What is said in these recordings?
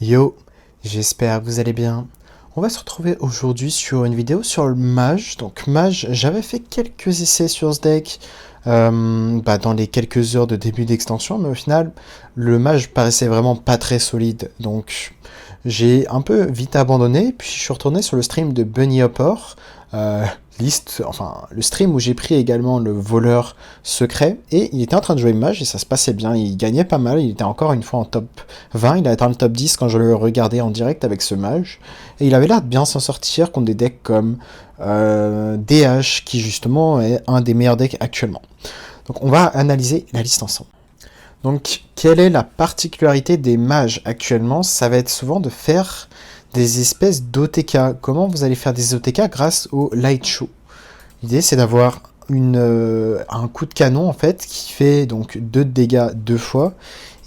Yo, j'espère que vous allez bien. On va se retrouver aujourd'hui sur une vidéo sur le mage. Donc mage, j'avais fait quelques essais sur ce deck dans les quelques heures de début d'extension, mais au final, le mage paraissait vraiment pas très solide. Donc j'ai un peu vite abandonné, puis je suis retourné sur le stream de Bunny Hopper, euh, le stream où j'ai pris également le voleur secret, et il était en train de jouer mage et ça se passait bien, il gagnait pas mal, il était encore une fois en top 20, il a atteint le top 10 quand je le regardais en direct avec ce mage, et il avait l'air de bien s'en sortir contre des decks comme DH, qui justement est un des meilleurs decks actuellement. Donc on va analyser la liste ensemble. Donc, quelle est la particularité des mages actuellement? Ça va être souvent de faire des espèces d'OTK. Comment vous allez faire des OTK grâce au Light Show? L'idée, c'est d'avoir un coup de canon, en fait, qui fait donc 2 de dégâts 2 fois.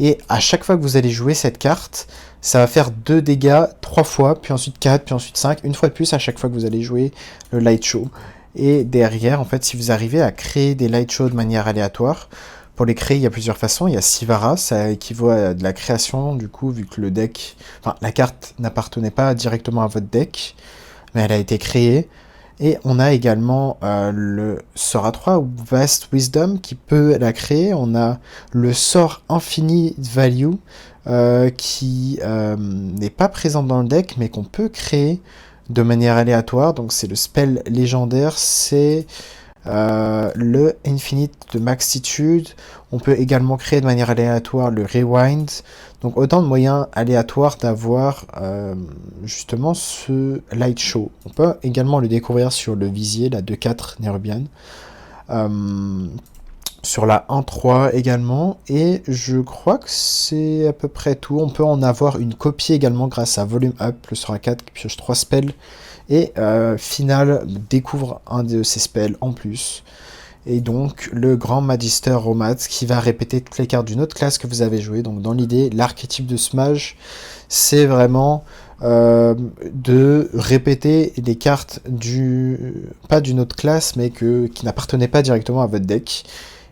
Et à chaque fois que vous allez jouer cette carte, ça va faire 2 dégâts 3 fois, puis ensuite 4, puis ensuite 5, une fois de plus à chaque fois que vous allez jouer le Light Show. Et derrière, en fait, si vous arrivez à créer des Light Show de manière aléatoire, pour les créer, il y a plusieurs façons. Il y a Sivara, ça équivaut à de la création, du coup, vu que le deck... Enfin, la carte n'appartenait pas directement à votre deck, mais elle a été créée. Et on a également le sort A3, ou Vast Wisdom, qui peut la créer. On a le sort Infinite Value, qui n'est pas présent dans le deck, mais qu'on peut créer de manière aléatoire. Donc c'est le spell légendaire, c'est... le Infinite de Maxitude, on peut également créer de manière aléatoire le Rewind, donc autant de moyens aléatoires d'avoir justement ce Light Show. On peut également le découvrir sur le visier, la 2-4 Nerubian, sur la 1-3 également, et je crois que c'est à peu près tout. On peut en avoir une copie également grâce à Volume Up, le sort A4 qui pioche 3 spells, et Final découvre un de ces spells en plus. Et donc le Grand Magister Romance qui va répéter toutes les cartes d'une autre classe que vous avez joué. Donc dans l'idée, l'archétype de ce mage, c'est vraiment de répéter les cartes pas d'une autre classe, mais qui n'appartenaient pas directement à votre deck.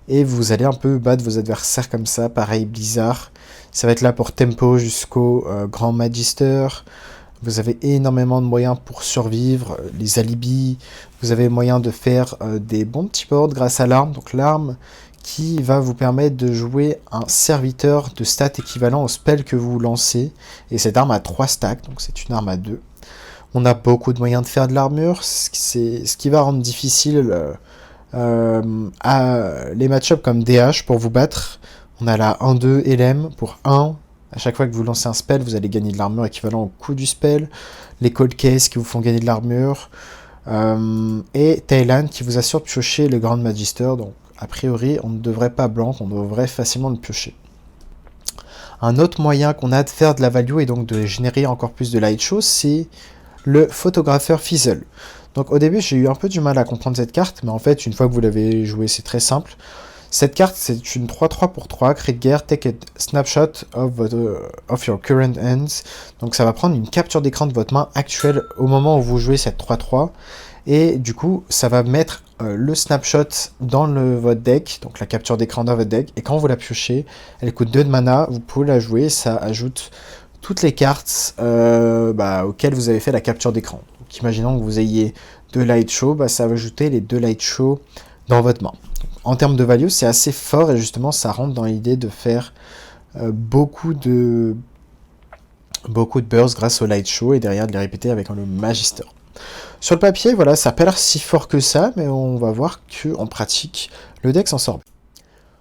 Et vous allez un peu battre vos adversaires comme ça. Pareil, Blizzard, ça va être là pour tempo jusqu'au Grand Magister. Vous avez énormément de moyens pour survivre, les alibis, vous avez moyen de faire des bons petits boards grâce à l'arme, donc l'arme qui va vous permettre de jouer un serviteur de stats équivalent au spell que vous lancez, et cette arme a 3 stacks, donc c'est une arme à 2. On a beaucoup de moyens de faire de l'armure, c'est ce qui va rendre difficile les match-ups comme DH pour vous battre. On a la 1-2 LM pour 1. À chaque fois que vous lancez un spell, vous allez gagner de l'armure équivalent au coût du spell. Les cold cases qui vous font gagner de l'armure. Et Thailand qui vous assure de piocher le Grand Magister. Donc, a priori, on ne devrait pas blanc, on devrait facilement le piocher. Un autre moyen qu'on a de faire de la value et donc de générer encore plus de light show, c'est le photographeur Fizzle. Donc au début, j'ai eu un peu du mal à comprendre cette carte, mais en fait, une fois que vous l'avez joué, c'est très simple. Cette carte, c'est une 3-3 pour 3, cri de guerre, take a snapshot of your current hands. Donc ça va prendre une capture d'écran de votre main actuelle au moment où vous jouez cette 3-3. Et du coup, ça va mettre le snapshot dans votre deck, donc la capture d'écran dans votre deck. Et quand vous la piochez, elle coûte 2 de mana, vous pouvez la jouer, ça ajoute toutes les cartes auxquelles vous avez fait la capture d'écran. Donc imaginons que vous ayez 2 light show, ça va ajouter les 2 light show dans votre main. En termes de value, c'est assez fort et justement ça rentre dans l'idée de faire beaucoup de bursts grâce au light show et derrière de les répéter avec le magister. Sur le papier, voilà, ça n'a pas l'air si fort que ça, mais on va voir qu'en pratique, le deck s'en sort bien.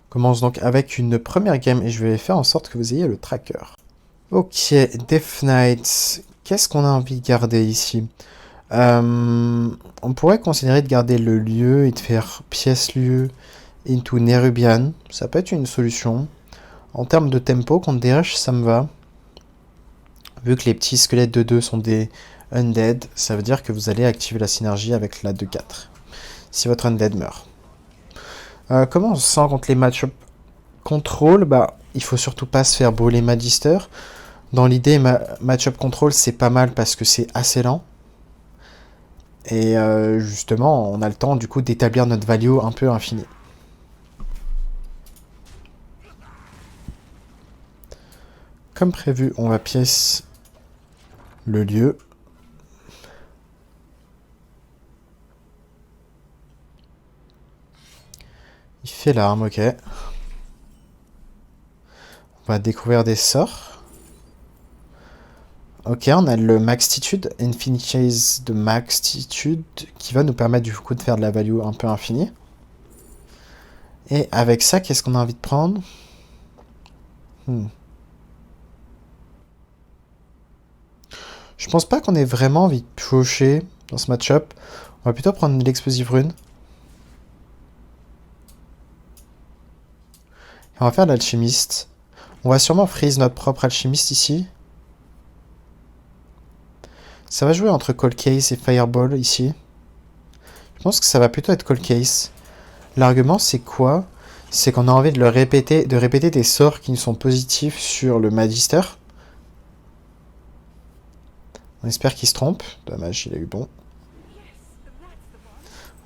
On commence donc avec une première game et je vais faire en sorte que vous ayez le tracker. Ok, Death Knight, qu'est-ce qu'on a envie de garder ici? On pourrait considérer de garder le lieu et de faire pièce-lieu into Nerubian, ça peut être une solution. En termes de tempo, contre DH, ça me va. Vu que les petits squelettes de 2 sont des undead, ça veut dire que vous allez activer la synergie avec la 2-4. Si votre undead meurt. Comment on se sent contre les match-up control? Il faut surtout pas se faire brûler Magister. Dans l'idée, match-up control, c'est pas mal parce que c'est assez lent. Et justement, on a le temps du coup d'établir notre value un peu infinie. Comme prévu, on va pièce le lieu. Il fait l'arme, ok. On va découvrir des sorts. Ok, on a le Maxtitude, Infinitize de Maxtitude, qui va nous permettre du coup de faire de la value un peu infinie. Et avec ça, qu'est-ce qu'on a envie de prendre? Je pense pas qu'on ait vraiment envie de piocher dans ce match-up. On va plutôt prendre l'explosive rune. Et on va faire l'alchimiste. On va sûrement freeze notre propre alchimiste ici. Ça va jouer entre Cold Case et Fireball ici. Je pense que ça va plutôt être Cold Case. L'argument c'est quoi? C'est qu'on a envie de répéter des sorts qui sont positifs sur le Magister. On espère qu'il se trompe. Dommage, il a eu bon.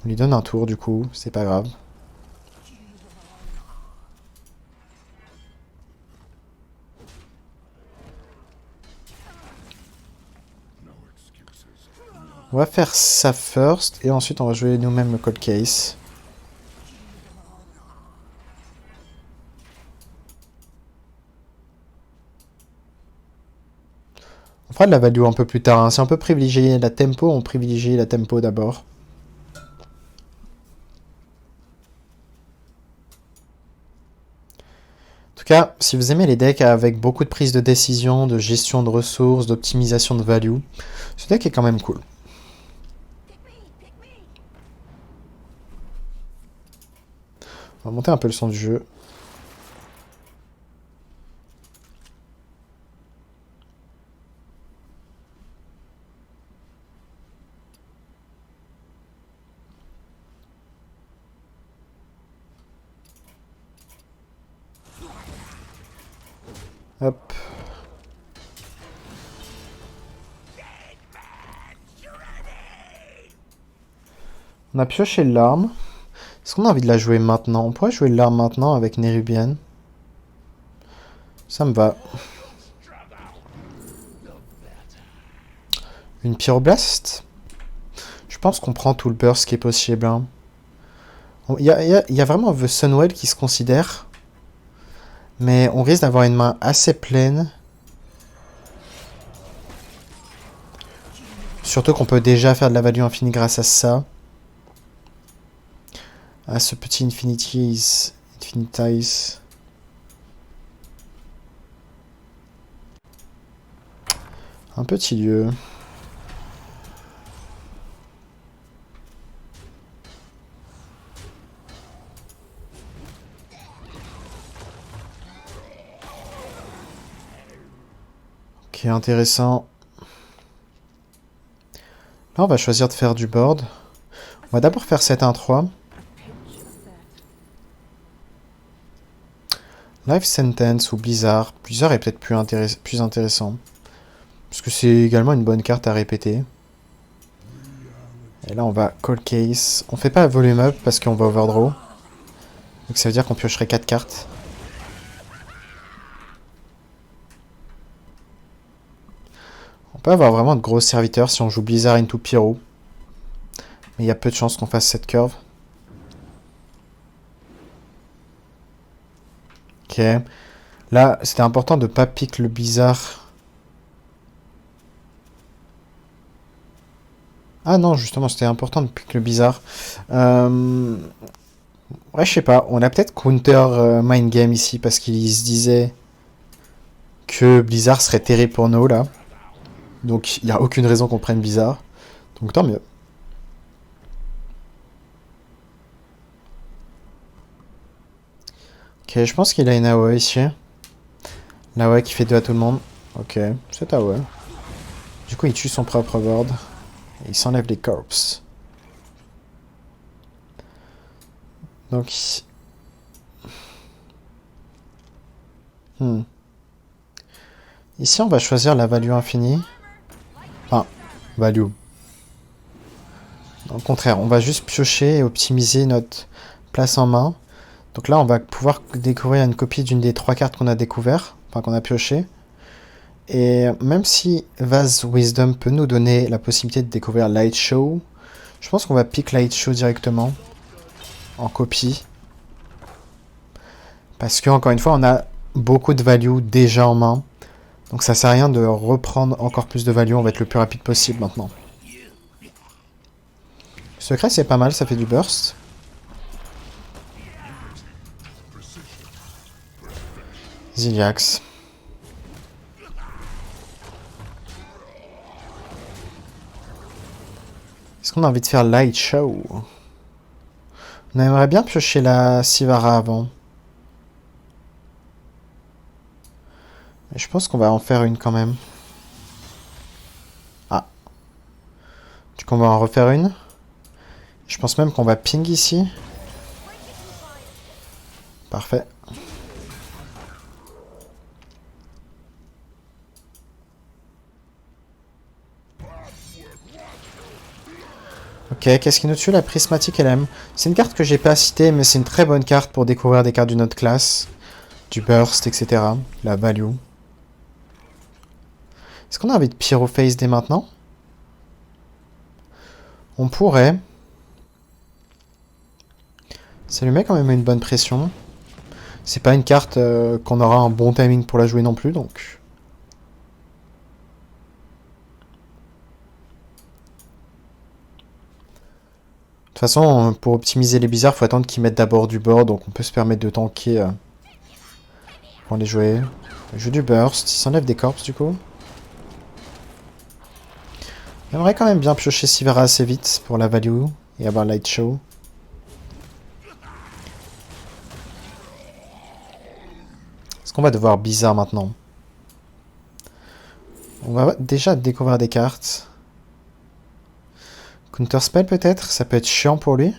On lui donne un tour du coup, c'est pas grave. On va faire ça first, et ensuite on va jouer nous-mêmes le Cold Case. On fera de la value un peu plus tard. Hein. Si on peut privilégier la tempo, on privilégie la tempo d'abord. En tout cas, si vous aimez les decks avec beaucoup de prise de décision, de gestion de ressources, d'optimisation de value, ce deck est quand même cool. On va monter un peu le son du jeu. Hop. On a pioché l'arme. Est-ce qu'on a envie de la jouer maintenant? On pourrait jouer l'arme maintenant avec Nerubian. Ça me va. Une Pyroblast. Je pense qu'on prend tout le burst qui est possible. Hein. Il y a vraiment The Sunwell qui se considère. Mais on risque d'avoir une main assez pleine. Surtout qu'on peut déjà faire de la value infinie grâce à ça. À ce petit Infinitize. Un petit lieu. Ok, intéressant. Là, on va choisir de faire du board. On va d'abord faire 7-1-3. Life Sentence ou Blizzard. Blizzard est peut-être plus intéressant. Parce que c'est également une bonne carte à répéter. Et là, on va Cold Case. On fait pas volume up parce qu'on va overdraw. Donc ça veut dire qu'on piocherait 4 cartes. On peut avoir vraiment de gros serviteurs si on joue Blizzard into Pyro. Mais il y a peu de chances qu'on fasse cette curve. Ok. Là, c'était important de pas pique le Blizzard. Ah non, justement, c'était important de pique le Blizzard. Ouais, je sais pas. On a peut-être counter mind game ici parce qu'il se disait que Blizzard serait terrible pour nous, là. Donc, il n'y a aucune raison qu'on prenne Blizzard. Donc, tant mieux. Ok, je pense qu'il a une AOE ici. L'AOE qui fait 2 à tout le monde. Ok, c'est AOE. Du coup, il tue son propre board. Et il s'enlève les corpses. Donc... Ici, on va choisir la value infinie. Enfin, value. Au contraire, on va juste piocher et optimiser notre place en main. Donc là, on va pouvoir découvrir une copie d'une des 3 cartes qu'on a découvert. Enfin, qu'on a pioché. Et même si Vase Wisdom peut nous donner la possibilité de découvrir Light Show, je pense qu'on va pick Light Show directement en copie. Parce que, encore une fois, on a beaucoup de value déjà en main. Donc ça sert à rien de reprendre encore plus de value, on va être le plus rapide possible maintenant. Secret c'est pas mal, ça fait du burst. Ziliax. Est-ce qu'on a envie de faire Light Show? On aimerait bien piocher la Sivara avant. Mais je pense qu'on va en faire une quand même. Ah. Du coup on va en refaire une. Je pense même qu'on va ping ici. Parfait. Ok, qu'est-ce qui nous tue? La prismatique LM. C'est une carte que j'ai pas citée, mais c'est une très bonne carte pour découvrir des cartes d'une autre classe. Du burst, etc. La value. Est-ce qu'on a envie de Pyrophase dès maintenant? On pourrait. Ça lui met quand même une bonne pression. C'est pas une carte qu'on aura un bon timing pour la jouer non plus, donc... De toute façon, pour optimiser les bizarres, faut attendre qu'ils mettent d'abord du board, donc on peut se permettre de tanker pour les jouer. Il joue du burst, il s'enlève des corps du coup. J'aimerais quand même bien piocher Sivara assez vite pour la value et avoir Light Show. Est-ce qu'on va devoir bizarre maintenant? On va déjà découvrir des cartes. Counterspell peut-être? Ça peut être chiant pour lui.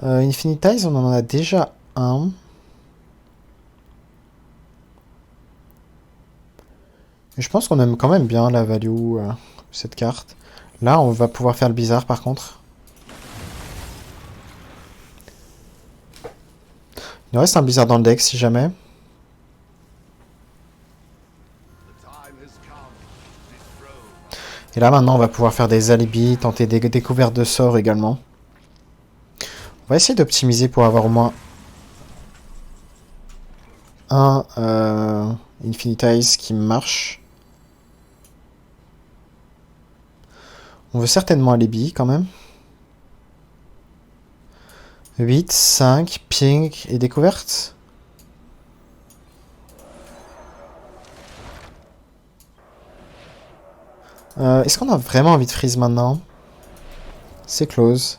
Infinitize, on en a déjà un. Et je pense qu'on aime quand même bien la value de cette carte. Là, on va pouvoir faire le bizarre par contre. Il nous reste un bizarre dans le deck si jamais. Et là maintenant on va pouvoir faire des alibis, tenter des découvertes de sorts également. On va essayer d'optimiser pour avoir au moins un Infinitize qui marche. On veut certainement alibi quand même. 8, 5, ping et découverte. Est-ce qu'on a vraiment envie de freeze maintenant? C'est close.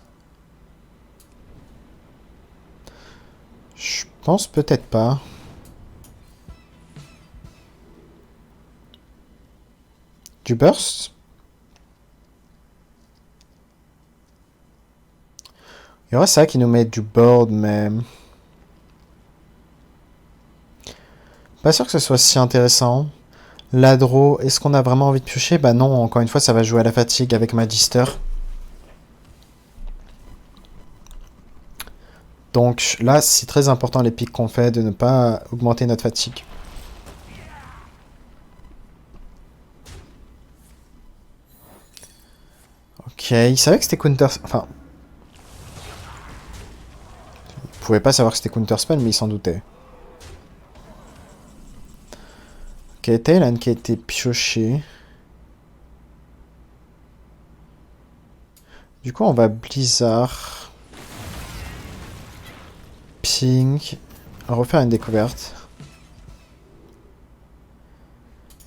Je pense peut-être pas. Du burst? Il y aurait ça qui nous met du board, mais... Pas sûr que ce soit si intéressant. L'adro, est-ce qu'on a vraiment envie de piocher? Bah non, encore une fois, ça va jouer à la fatigue avec Magister. Donc là, c'est très important les pics qu'on fait de ne pas augmenter notre fatigue. Ok, il savait que c'était counter... Enfin... Il pouvait pas savoir que c'était counter spell, mais il s'en doutait. Ok, Talon qui a été pioché. Du coup, on va Blizzard. Pink. Refaire une découverte.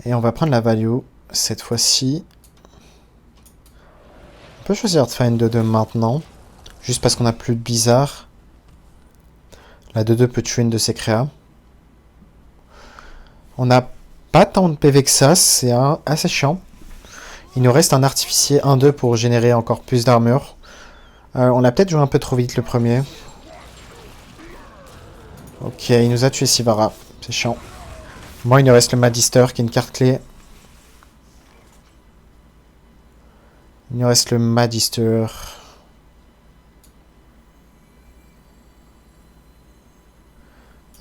Et on va prendre la value. Cette fois-ci. On peut choisir de faire une 2-2 maintenant. Juste parce qu'on a plus de Blizzard. La 2-2 peut tuer une de ses créas. On n'a pas tant de PV que ça. C'est assez chiant. Il nous reste un artificier 1-2 pour générer encore plus d'armure. On a peut-être joué un peu trop vite le premier. Ok, il nous a tué Sivara. C'est chiant. Moi, il nous reste le Magister qui est une carte clé. Il nous reste le Magister.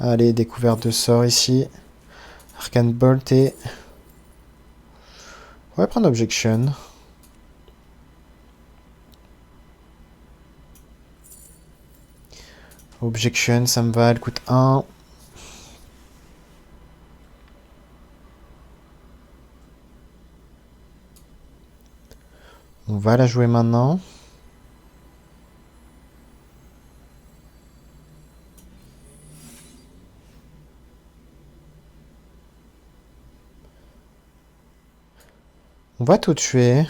Allez, découverte de sort ici. Arcane Bolt et... On va prendre Objection. Objection, ça me va, elle coûte 1. On va la jouer maintenant. On va tout tuer.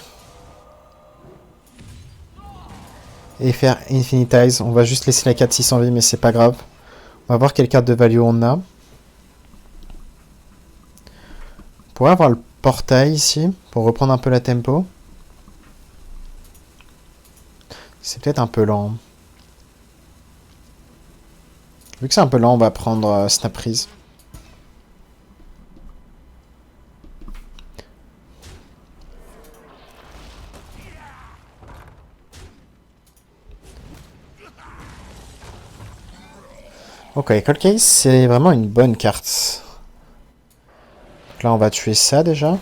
Et faire Infinitize. On va juste laisser la 4-6 en vie, mais c'est pas grave. On va voir quelle carte de value on a. On pourrait avoir le portail ici, pour reprendre un peu la tempo. C'est peut-être un peu lent. Vu que c'est un peu lent, on va prendre Snap Freeze. Ok, Cold Case, c'est vraiment une bonne carte. Donc là, on va tuer ça déjà.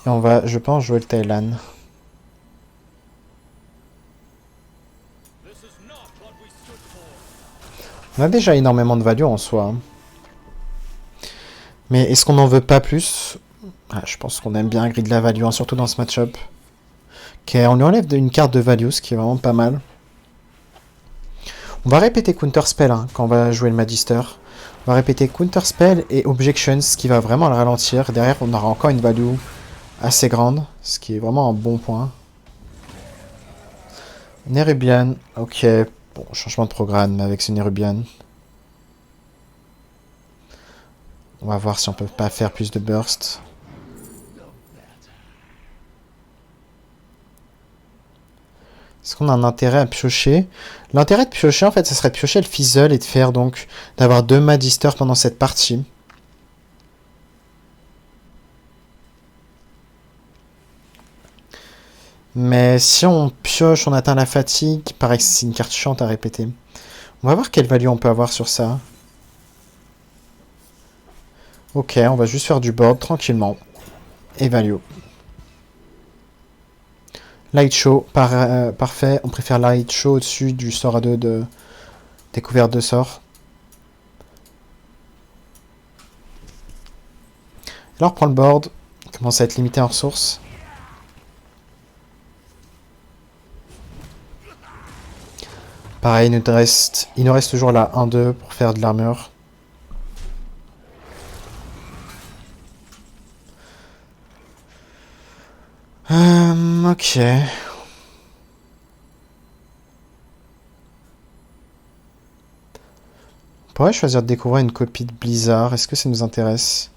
Et on va, je pense, jouer le Thailand. On a déjà énormément de value en soi. Mais est-ce qu'on n'en veut pas plus? Je pense qu'on aime bien grid de la value, hein, surtout dans ce match-up. Ok, on lui enlève une carte de value, ce qui est vraiment pas mal. On va répéter Counter Spell hein, quand on va jouer le Magister. On va répéter Counter Spell et Objections, ce qui va vraiment le ralentir. Derrière, on aura encore une value assez grande, ce qui est vraiment un bon point. Nerubian, ok. Bon, changement de programme avec ce Nerubian. On va voir si on peut pas faire plus de burst. Est-ce qu'on a un intérêt à piocher? L'intérêt de piocher, en fait, ce serait de piocher le Fizzle et de faire donc... d'avoir 2 Magister pendant cette partie. Mais si on pioche, on atteint la fatigue, il paraît que c'est une carte chiante à répéter. On va voir quelle value on peut avoir sur ça. Ok, on va juste faire du board tranquillement. Et value. Light Show, parfait. On préfère Light Show au-dessus du sort à 2 de découverte de sort. Alors on prend le board. Il commence à être limité en ressources. Pareil, il nous reste toujours la 1-2 pour faire de l'armure. Ok. On pourrait choisir de découvrir une copie de Blizzard. Est-ce que ça nous intéresse?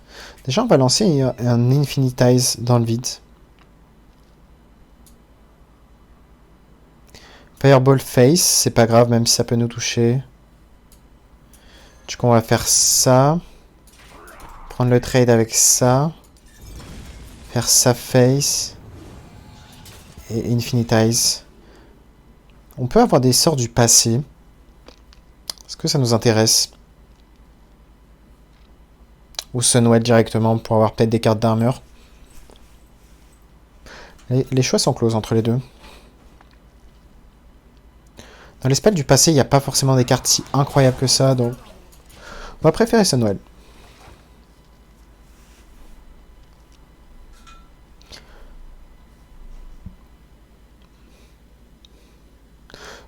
Déjà, on va lancer un Infinitize dans le vide. Fireball Face, c'est pas grave, même si ça peut nous toucher. Du coup, on va faire ça. Prendre le trade avec ça. Faire ça face. Et Infinitize. On peut avoir des sorts du passé. Est-ce que ça nous intéresse? Ou Sunwell directement pour avoir peut-être des cartes d'armure. Les choix sont closes entre les deux. Dans les spells du passé, il n'y a pas forcément des cartes si incroyables que ça, donc on va préférer Sunwell.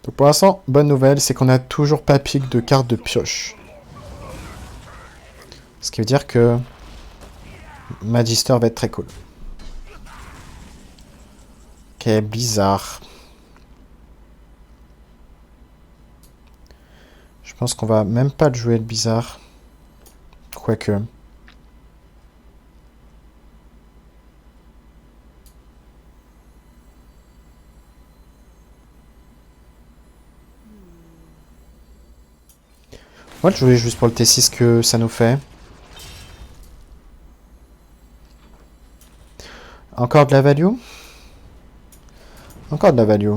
Donc pour l'instant, bonne nouvelle, c'est qu'on n'a toujours pas pique de cartes de pioche. Ce qui veut dire que Magister va être très cool. Ok, Blizzard. Je pense qu'on va même pas le jouer le Blizzard. Quoique. On va le jouer juste pour le T6 que ça nous fait. Encore de la value? Encore de la value.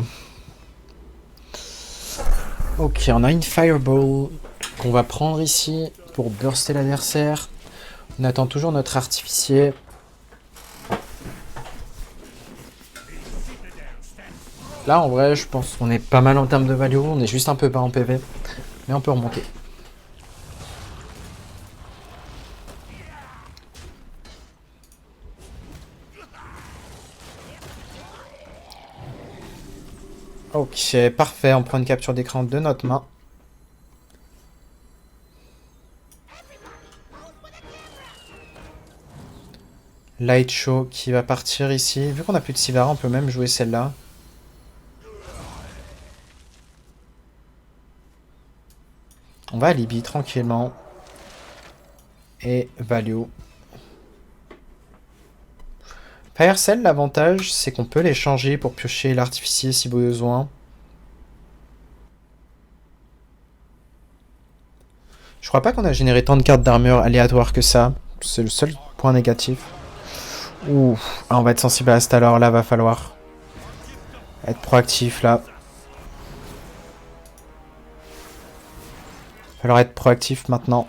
Ok, on a une Fireball qu'on va prendre ici pour burster l'adversaire. On attend toujours notre artificier. Là, en vrai, je pense qu'on est pas mal en termes de value. On est juste un peu bas en PV. Mais on peut remonter. Ok, parfait. On prend une capture d'écran de notre main. Light Show qui va partir ici. Vu qu'on a plus de Sivara, on peut même jouer celle-là. On va à Libye tranquillement. Et value. Fire Cell, l'avantage, c'est qu'on peut les changer pour piocher l'artificier si besoin. Je crois pas qu'on a généré tant de cartes d'armure aléatoires que ça. C'est le seul point négatif. Ouh, on va être sensible à ça alors là, va falloir être proactif là. Va falloir être proactif maintenant.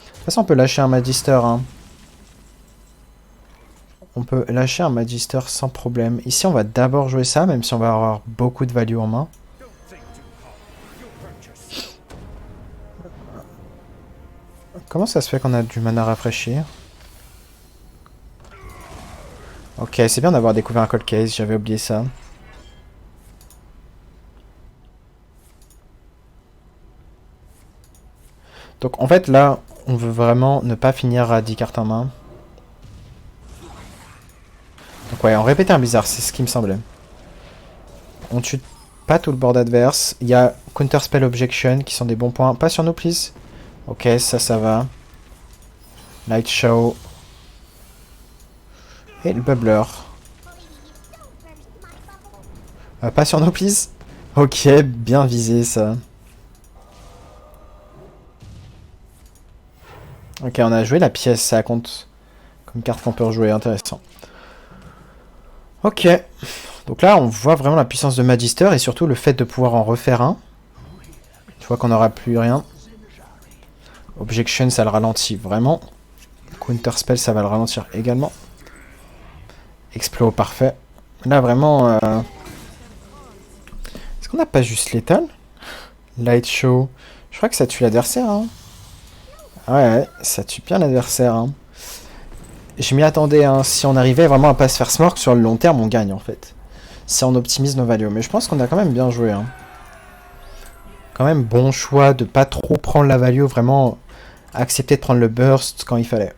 De toute façon, on peut lâcher un Magister. Hein. On peut lâcher un Magister sans problème. Ici, on va d'abord jouer ça, même si on va avoir beaucoup de value en main. Comment ça se fait qu'on a du mana rafraîchir? Ok, c'est bien d'avoir découvert un cold case, j'avais oublié ça. Donc en fait là, on veut vraiment ne pas finir à 10 cartes en main. Donc ouais, on répétait un bizarre, c'est ce qui me semblait. On tue pas tout le board adverse. Il y a Counter Spell Objection qui sont des bons points. Pas sur nous, please. Ok, ça va. Light Show. Et le Bubbler. Pas sur nous, please. Ok, bien visé ça. Ok, on a joué la pièce, ça compte comme carte qu'on peut rejouer, intéressant. Ok, donc là on voit vraiment la puissance de Magister et surtout le fait de pouvoir en refaire un. Tu vois qu'on n'aura plus rien. Objection ça le ralentit vraiment. Counter Spell ça va le ralentir également. Explo parfait. Là vraiment... Est-ce qu'on n'a pas juste létal? Light Show. Je crois que ça tue l'adversaire. Hein. Ouais, ça tue bien l'adversaire. Hein. Je m'y attendais. Hein. Si on arrivait vraiment à pas se faire smork sur le long terme, on gagne en fait. Si on optimise nos values. Mais je pense qu'on a quand même bien joué. Hein. Quand même bon choix de pas trop prendre la value. Vraiment accepter de prendre le burst quand il fallait.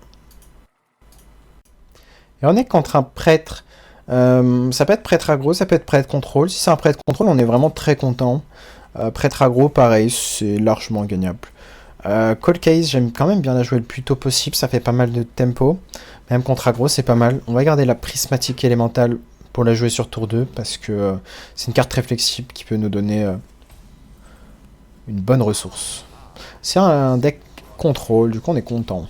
Et on est contre un prêtre. Ça peut être prêtre aggro, ça peut être prêtre contrôle. Si c'est un prêtre contrôle, on est vraiment très content. Prêtre aggro, pareil, c'est largement gagnable. Cold Case, j'aime quand même bien la jouer le plus tôt possible, ça fait pas mal de tempo. Même contre aggro, c'est pas mal. On va garder la prismatique élémentale pour la jouer sur tour 2, parce que c'est une carte très flexible qui peut nous donner une bonne ressource. C'est un deck contrôle, du coup on est content.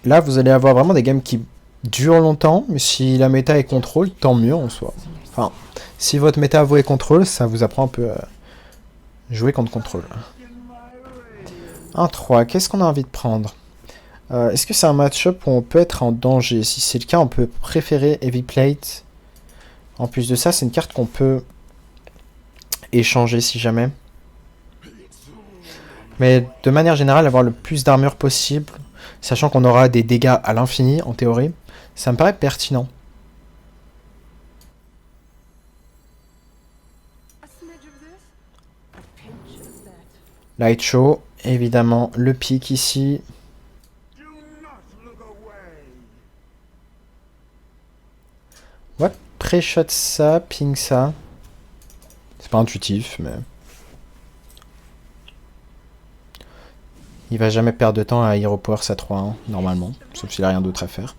Là, vous allez avoir vraiment des games qui durent longtemps, mais si la méta est contrôle, tant mieux en soi. Enfin, si votre méta vous est contrôle, ça vous apprend un peu à jouer contre contrôle. 1-3, qu'est-ce qu'on a envie de prendre? Est-ce que c'est un match-up où on peut être en danger? Si c'est le cas, on peut préférer Heavy Plate. En plus de ça, c'est une carte qu'on peut échanger si jamais. Mais de manière générale, avoir le plus d'armure possible, sachant qu'on aura des dégâts à l'infini, en théorie, ça me paraît pertinent. Light Show, évidemment, le pic ici. On va pré-shot ça, ping ça. C'est pas intuitif, mais... Il va jamais perdre de temps à Hero Power sa 3-1, normalement. Sauf s'il a rien d'autre à faire.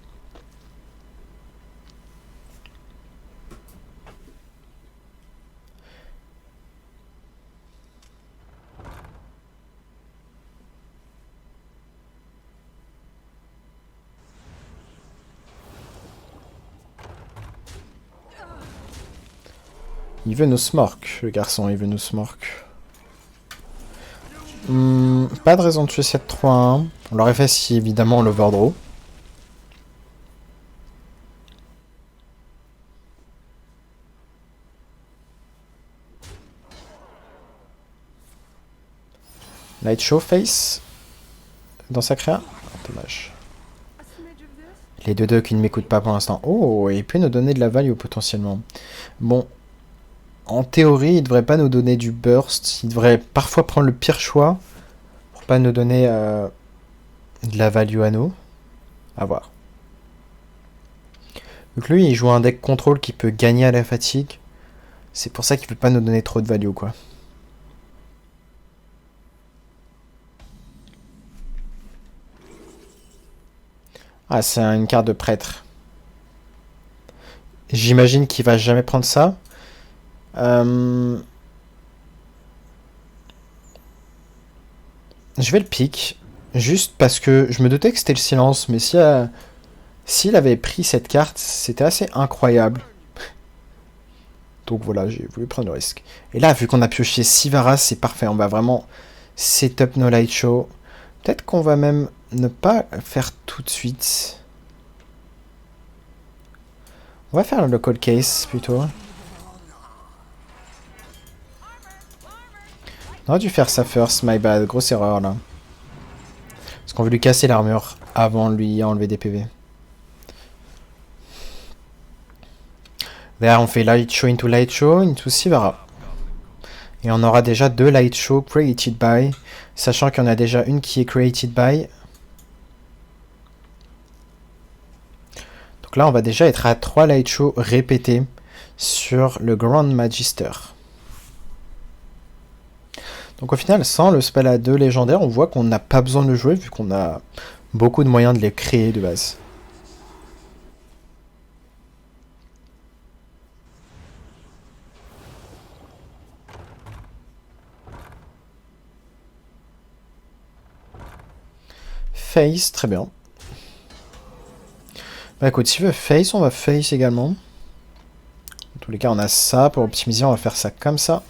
Il veut nous smork, le garçon, il veut nous smork. Pas de raison de tuer cette 3-1. On l'aurait fait si, évidemment, on l'overdraw. Light Show Face dans sa créa. Oh, dommage. Les 2-2 qui ne m'écoutent pas pour l'instant. Oh, il peut nous donner de la value potentiellement. Bon, en théorie, il devrait pas nous donner du burst. Il devrait parfois prendre le pire choix pour pas nous donner de la value à nous. À voir. Donc lui, il joue un deck contrôle qui peut gagner à la fatigue. C'est pour ça qu'il peut pas nous donner trop de value, quoi. Ah, c'est une carte de prêtre. J'imagine qu'il va jamais prendre ça. Je vais le pick. Juste parce que je me doutais que c'était le silence. Mais s'il avait pris cette carte, c'était assez incroyable. Donc voilà, j'ai voulu prendre le risque. Et là, vu qu'on a pioché Sivara, c'est parfait. On va vraiment setup nos light show. Peut-être qu'on va même ne pas faire tout de suite. On va faire le cold case plutôt. On aurait dû faire ça first, my bad. Grosse erreur là. Parce qu'on veut lui casser l'armure avant de lui enlever des PV. Derrière, on fait light show into Sivara. Et on aura déjà 2 light show created by. Sachant qu'il y en a déjà une qui est created by. Donc là, on va déjà être à 3 light show répétés sur le Grand Magister. Donc au final, sans le spell à 2 légendaire, on voit qu'on n'a pas besoin de le jouer vu qu'on a beaucoup de moyens de les créer de base. Face, très bien. Bah écoute, si tu veux face, on va face également. En tous les cas, on a ça. Pour optimiser, on va faire ça comme ça.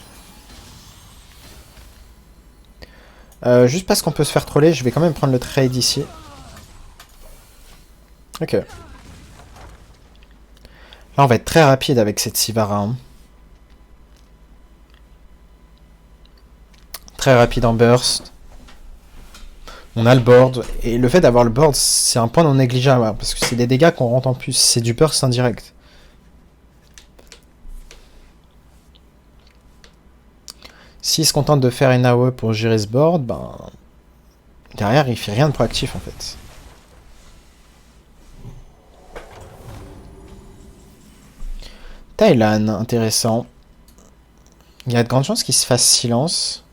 Juste parce qu'on peut se faire troller, je vais quand même prendre le trade ici. Ok. Là, on va être très rapide avec cette Sivara. Hein. Très rapide en burst. On a le board. Et le fait d'avoir le board, c'est un point non négligeable. Parce que c'est des dégâts qu'on rentre en plus. C'est du burst indirect. S'il se contente de faire une AOE pour gérer ce board, ben... derrière, il fait rien de proactif, en fait. Thailand, intéressant. Il y a de grandes chances qu'il se fasse silence.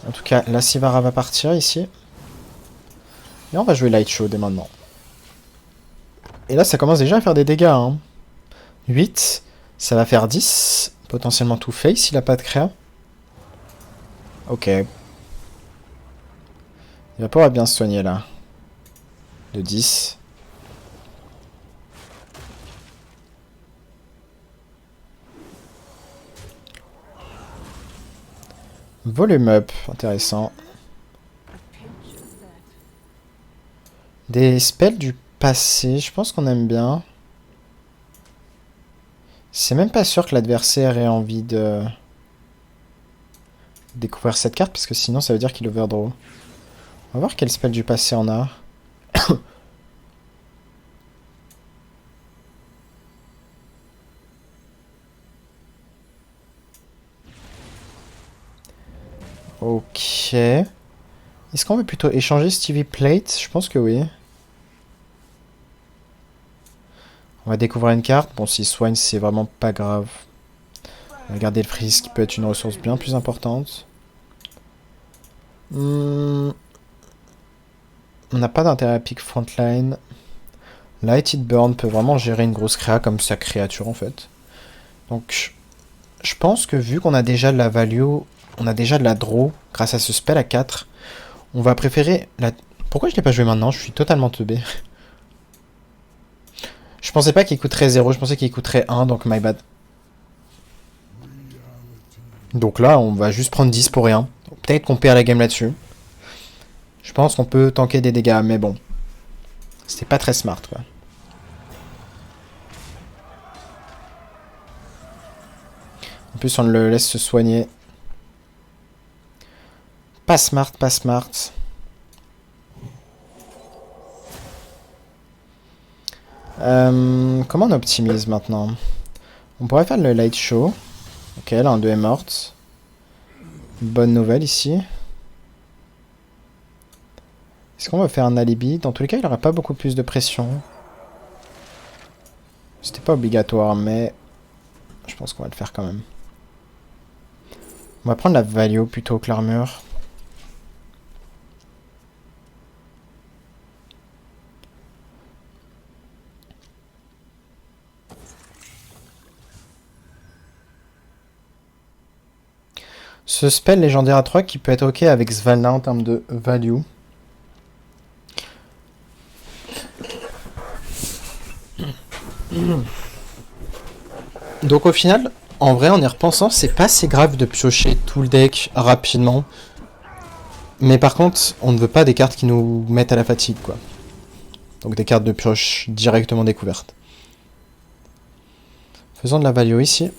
En tout cas, la Sivara va partir ici. Et on va jouer Light Show dès maintenant. Et là, ça commence déjà à faire des dégâts. Hein. 8, ça va faire 10. Potentiellement tout face s'il a pas de créa. Ok. Il va pouvoir bien se soigner là. De 10. Volume up, intéressant. Des spells du passé, je pense qu'on aime bien. C'est même pas sûr que l'adversaire ait envie de découvrir cette carte, parce que sinon ça veut dire qu'il overdraw. On va voir quel spell du passé on a. Ok. Est-ce qu'on va plutôt échanger Stevie Plate? Je pense que oui. On va découvrir une carte. Bon, s'il soigne, c'est vraiment pas grave. On va garder le freeze qui peut être une ressource bien plus importante. On n'a pas d'intérêt à pick frontline. Lighted Burn peut vraiment gérer une grosse créa comme sa créature en fait. Donc, je pense que vu qu'on a déjà de la value, on a déjà de la draw grâce à ce spell à 4, on va préférer la... Pourquoi je l'ai pas joué maintenant? Je suis totalement teubé. Je pensais pas qu'il coûterait 0, je pensais qu'il coûterait 1, donc my bad. Donc là, on va juste prendre 10 pour rien. Peut-être qu'on perd la game là-dessus. Je pense qu'on peut tanker des dégâts, mais bon. C'était pas très smart, quoi. En plus, on le laisse se soigner. Pas smart, pas smart. Comment on optimise maintenant? On pourrait faire le light show. Ok, là, un 2 est morte. Bonne nouvelle ici. Est-ce qu'on va faire un alibi? Dans tous les cas, il n'y aura pas beaucoup plus de pression. C'était pas obligatoire, mais je pense qu'on va le faire quand même. On va prendre la value plutôt que l'armure. Ce spell légendaire à 3 qui peut être ok avec Svalna en termes de value. Donc au final, en vrai, en y repensant, c'est pas si grave de piocher tout le deck rapidement. Mais par contre, on ne veut pas des cartes qui nous mettent à la fatigue, quoi. Donc des cartes de pioche directement découvertes. Faisons de la value ici.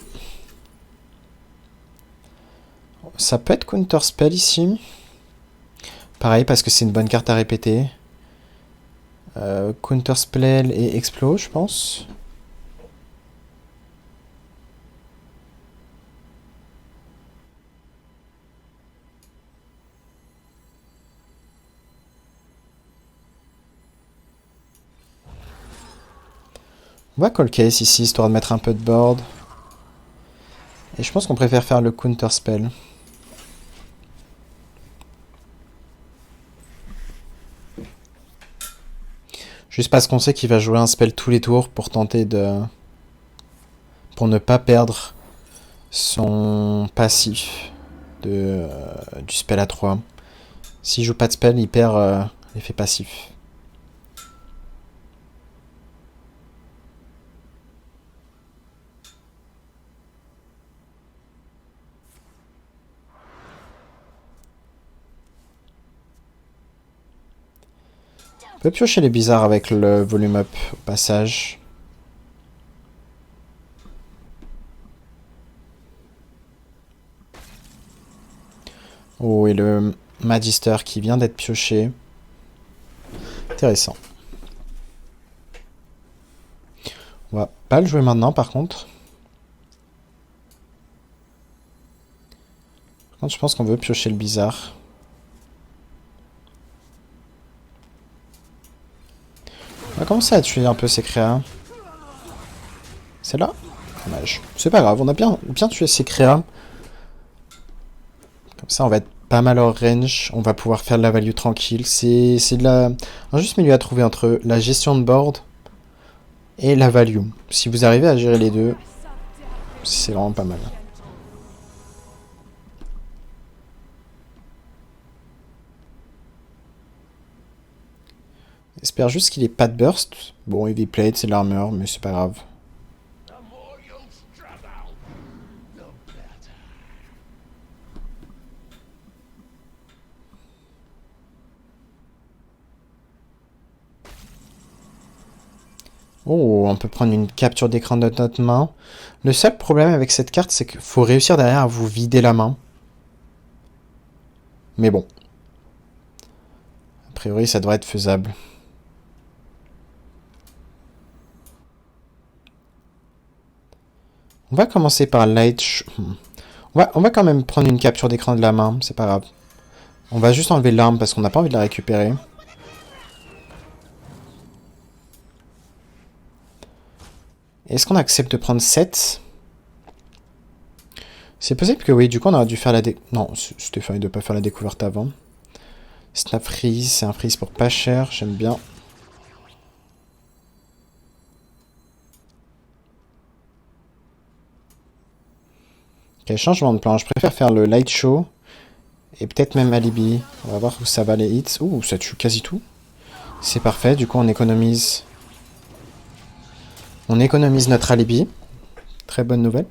Ça peut être counter spell ici. Pareil, parce que c'est une bonne carte à répéter. Counter spell et explo, je pense. On va call case ici, histoire de mettre un peu de board. Et je pense qu'on préfère faire le counter spell. Juste parce qu'on sait qu'il va jouer un spell tous les tours pour tenter de... Pour ne pas perdre son passif du spell à 3. S'il joue pas de spell, il perd l'effet passif. On peut piocher les bizarres avec le volume up au passage. Oh, et le Magister qui vient d'être pioché. Intéressant. On va pas le jouer maintenant par contre. Par contre, je pense qu'on veut piocher le bizarre. On va commencer à tuer un peu ces créas. C'est là? Dommage. C'est pas grave, on a bien tué ces créas. Comme ça, on va être pas mal hors range. On va pouvoir faire de la value tranquille. C'est de la... un juste milieu à trouver entre la gestion de board et la value. Si vous arrivez à gérer les deux, c'est vraiment pas mal. J'espère juste qu'il ait pas de burst. Bon, heavy plate, c'est de l'armure, mais c'est pas grave. Oh, on peut prendre une capture d'écran de notre main. Le seul problème avec cette carte, c'est qu'il faut réussir derrière à vous vider la main. Mais bon. A priori, ça devrait être faisable. On va commencer par light. On va quand même prendre une capture d'écran de la main, c'est pas grave. On va juste enlever l'arme parce qu'on n'a pas envie de la récupérer. Est-ce qu'on accepte de prendre 7? C'est possible que oui, du coup on aurait dû faire la Non, Stéphane, il ne doit pas faire la découverte avant. Snap freeze, c'est un freeze pour pas cher, j'aime bien. Ok, changement de plan, je préfère faire le light show. Et peut-être même alibi. On va voir où ça va les hits. Ouh, ça tue quasi tout. C'est parfait, du coup on économise On économise notre alibi. Très bonne nouvelle.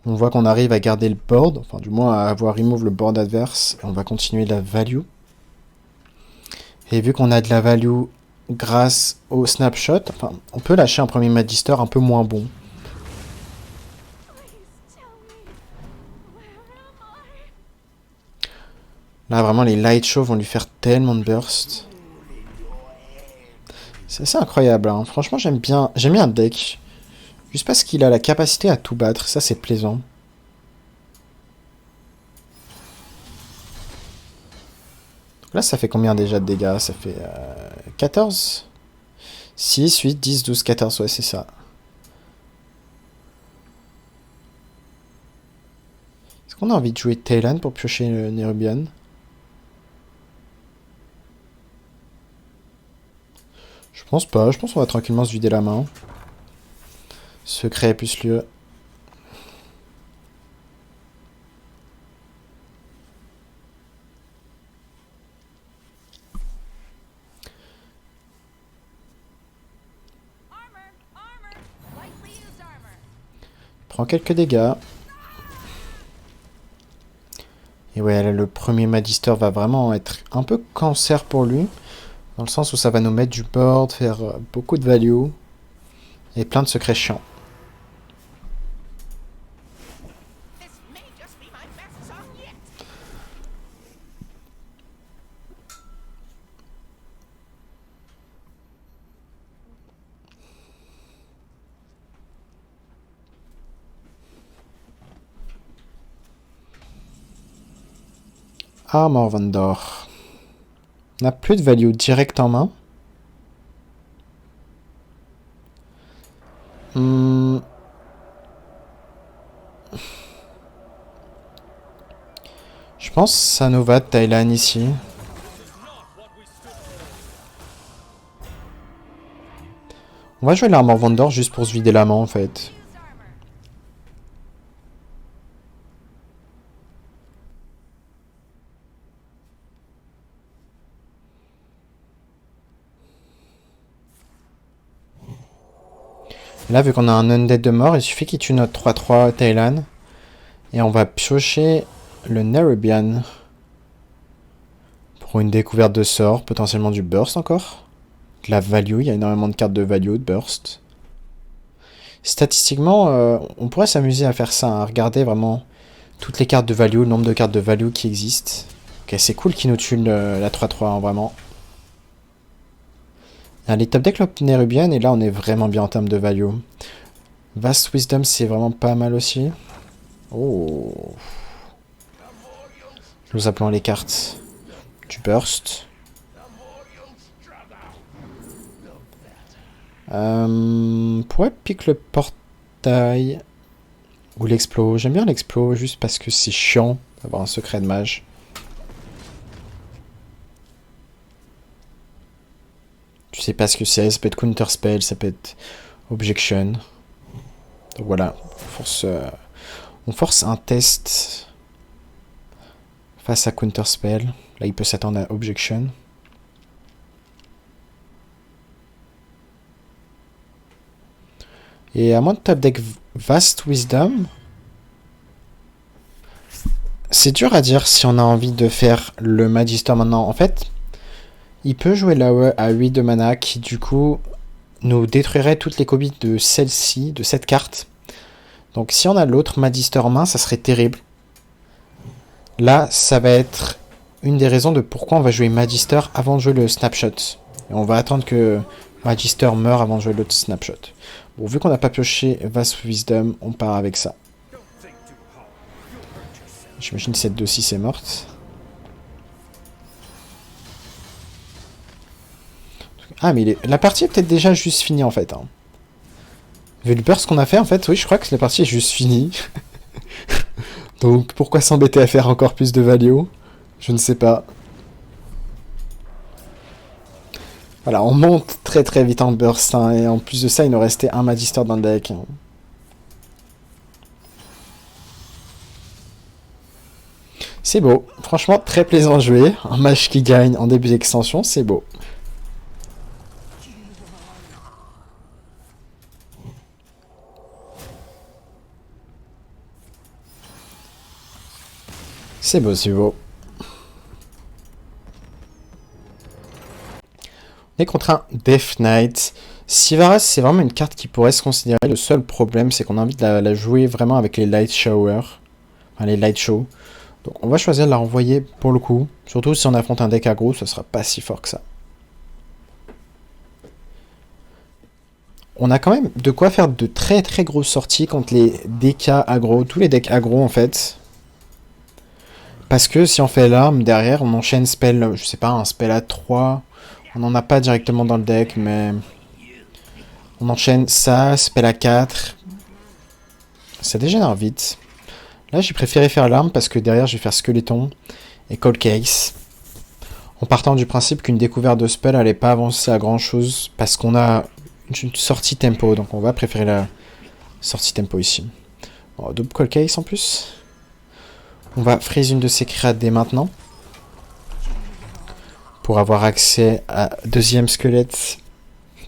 On voit qu'on arrive à garder le board, enfin du moins à avoir remove le board adverse. Et on va continuer la value. Et vu qu'on a de la value grâce au snapshot, enfin, on peut lâcher un premier Magister un peu moins bon. Là, vraiment, les light shows vont lui faire tellement de burst. C'est assez incroyable, hein. Franchement, j'aime bien le deck. Juste parce qu'il a la capacité à tout battre, ça c'est plaisant. Donc là, ça fait combien déjà de dégâts? Ça fait 14 6, 8, 10, 12, 14, ouais, c'est ça. Est-ce qu'on a envie de jouer Talon pour piocher le Nerubian? Je pense pas, je pense qu'on va tranquillement se vider la main. Secret plus lieu. Prend quelques dégâts. Et ouais, là, le premier Magister va vraiment être un peu cancer pour lui. Dans le sens où ça va nous mettre du board, faire beaucoup de value. Et plein de secrets chiants. Armor Vendor. On n'a plus de value direct en main. Je pense que ça nous va de Thailand ici. On va jouer l'Armor Vendor juste pour se vider la main en fait. Là, vu qu'on a un Undead de mort, il suffit qu'il tue notre 3-3 Thailand. Et on va piocher le Nerubian. Pour une découverte de sort, potentiellement du burst encore. De la value, il y a énormément de cartes de value, de burst. Statistiquement, on pourrait s'amuser à faire ça, à regarder vraiment toutes les cartes de value, le nombre de cartes de value qui existent. Ok, c'est cool qu'il nous tue la 3-3, hein, vraiment. Allez, top deck le Nerubian, et là on est vraiment bien en termes de value. Vast Wisdom, c'est vraiment pas mal aussi. Oh. Nous appelons les cartes du burst. On pourrait piquer le portail ou l'explo. J'aime bien l'explo juste parce que c'est chiant d'avoir un secret de mage. Tu sais pas ce que c'est, ça peut être counter spell, ça peut être objection. Donc voilà, on force un test face à counter spell. Là il peut s'attendre à objection. Et à moins de top deck Vast Wisdom, c'est dur à dire si on a envie de faire le Magister maintenant. En fait, il peut jouer l'AOE à 8 de mana qui du coup nous détruirait toutes les copies de celle-ci, de cette carte. Donc si on a l'autre Magister en main, ça serait terrible. Là, ça va être une des raisons de pourquoi on va jouer Magister avant de jouer le Snapshot. Et on va attendre que Magister meure avant de jouer l'autre Snapshot. Bon, vu qu'on n'a pas pioché Vast Wisdom, on part avec ça. J'imagine que cette 2-6 est morte. Ah, mais la partie est peut-être déjà juste finie en fait. Hein. Vu le burst qu'on a fait, en fait, oui, je crois que la partie est juste finie. Donc, pourquoi s'embêter à faire encore plus de value? Je ne sais pas. Voilà, on monte très très vite en burst, hein, et en plus de ça, il nous restait un Magister dans le deck. Hein. C'est beau. Franchement, très plaisant à jouer. Un match qui gagne en début d'extension, c'est beau. C'est beau, c'est beau. On est contre un Death Knight. Sivara, c'est vraiment une carte qui pourrait se considérer. Le seul problème, c'est qu'on a envie de la jouer vraiment avec les Light Shower. Enfin, les Light Show. Donc on va choisir de la renvoyer pour le coup. Surtout si on affronte un deck aggro, ça sera pas si fort que ça. On a quand même de quoi faire de très très grosses sorties contre les DK aggro. Tous les decks aggro en fait. Parce que si on fait l'arme, derrière on enchaîne spell, je sais pas, un spell à 3. On n'en a pas directement dans le deck, mais... On enchaîne ça, spell à 4. Ça dégénère vite. Là, j'ai préféré faire l'arme parce que derrière, je vais faire Skeleton et Cold Case. En partant du principe qu'une découverte de spell n'allait pas avancer à grand chose parce qu'on a une sortie tempo. Donc, on va préférer la sortie tempo ici. Bon, double Cold Case en plus. On va freeze une de ces créates dès maintenant. Pour avoir accès à deuxième squelette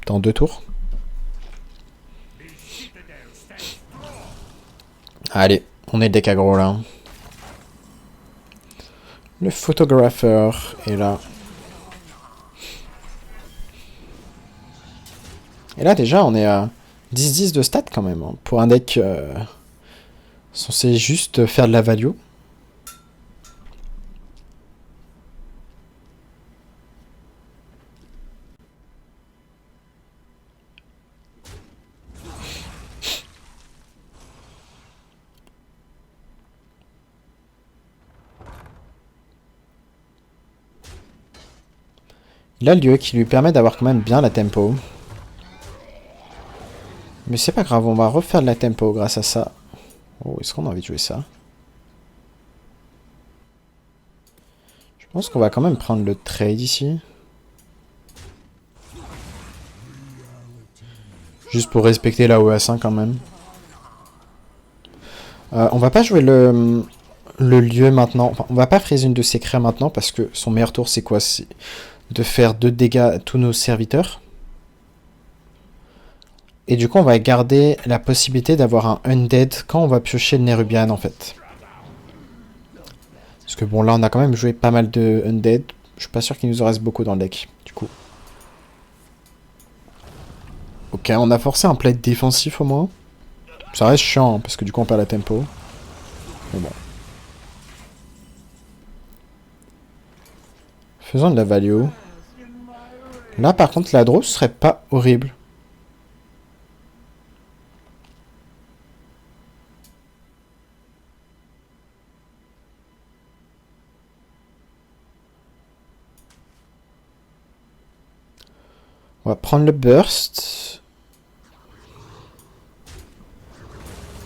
dans 2 tours. Allez, on est le deck aggro là. Le photographeur est là. Et là déjà on est à 10-10 de stats quand même. Hein, pour un deck censé juste faire de la value. Il a le lieu qui lui permet d'avoir quand même bien la tempo. Mais c'est pas grave, on va refaire de la tempo grâce à ça. Oh, est-ce qu'on a envie de jouer ça? Je pense qu'on va quand même prendre le trade ici. Juste pour respecter la OS1 quand même. On va pas jouer le lieu maintenant. Enfin, on va pas freeze une de ses créas maintenant parce que son meilleur tour c'est quoi? C'est de faire 2 dégâts à tous nos serviteurs. Et du coup on va garder la possibilité d'avoir un Undead quand on va piocher le Nerubian en fait. Parce que bon là on a quand même joué pas mal de Undead. Je suis pas sûr qu'il nous en reste beaucoup dans le deck du coup. Ok, on a forcé un play défensif au moins. Ça reste chiant hein, parce que du coup on perd la tempo. Mais bon. Faisons de la value. Là par contre la draw ce serait pas horrible. On va prendre le burst.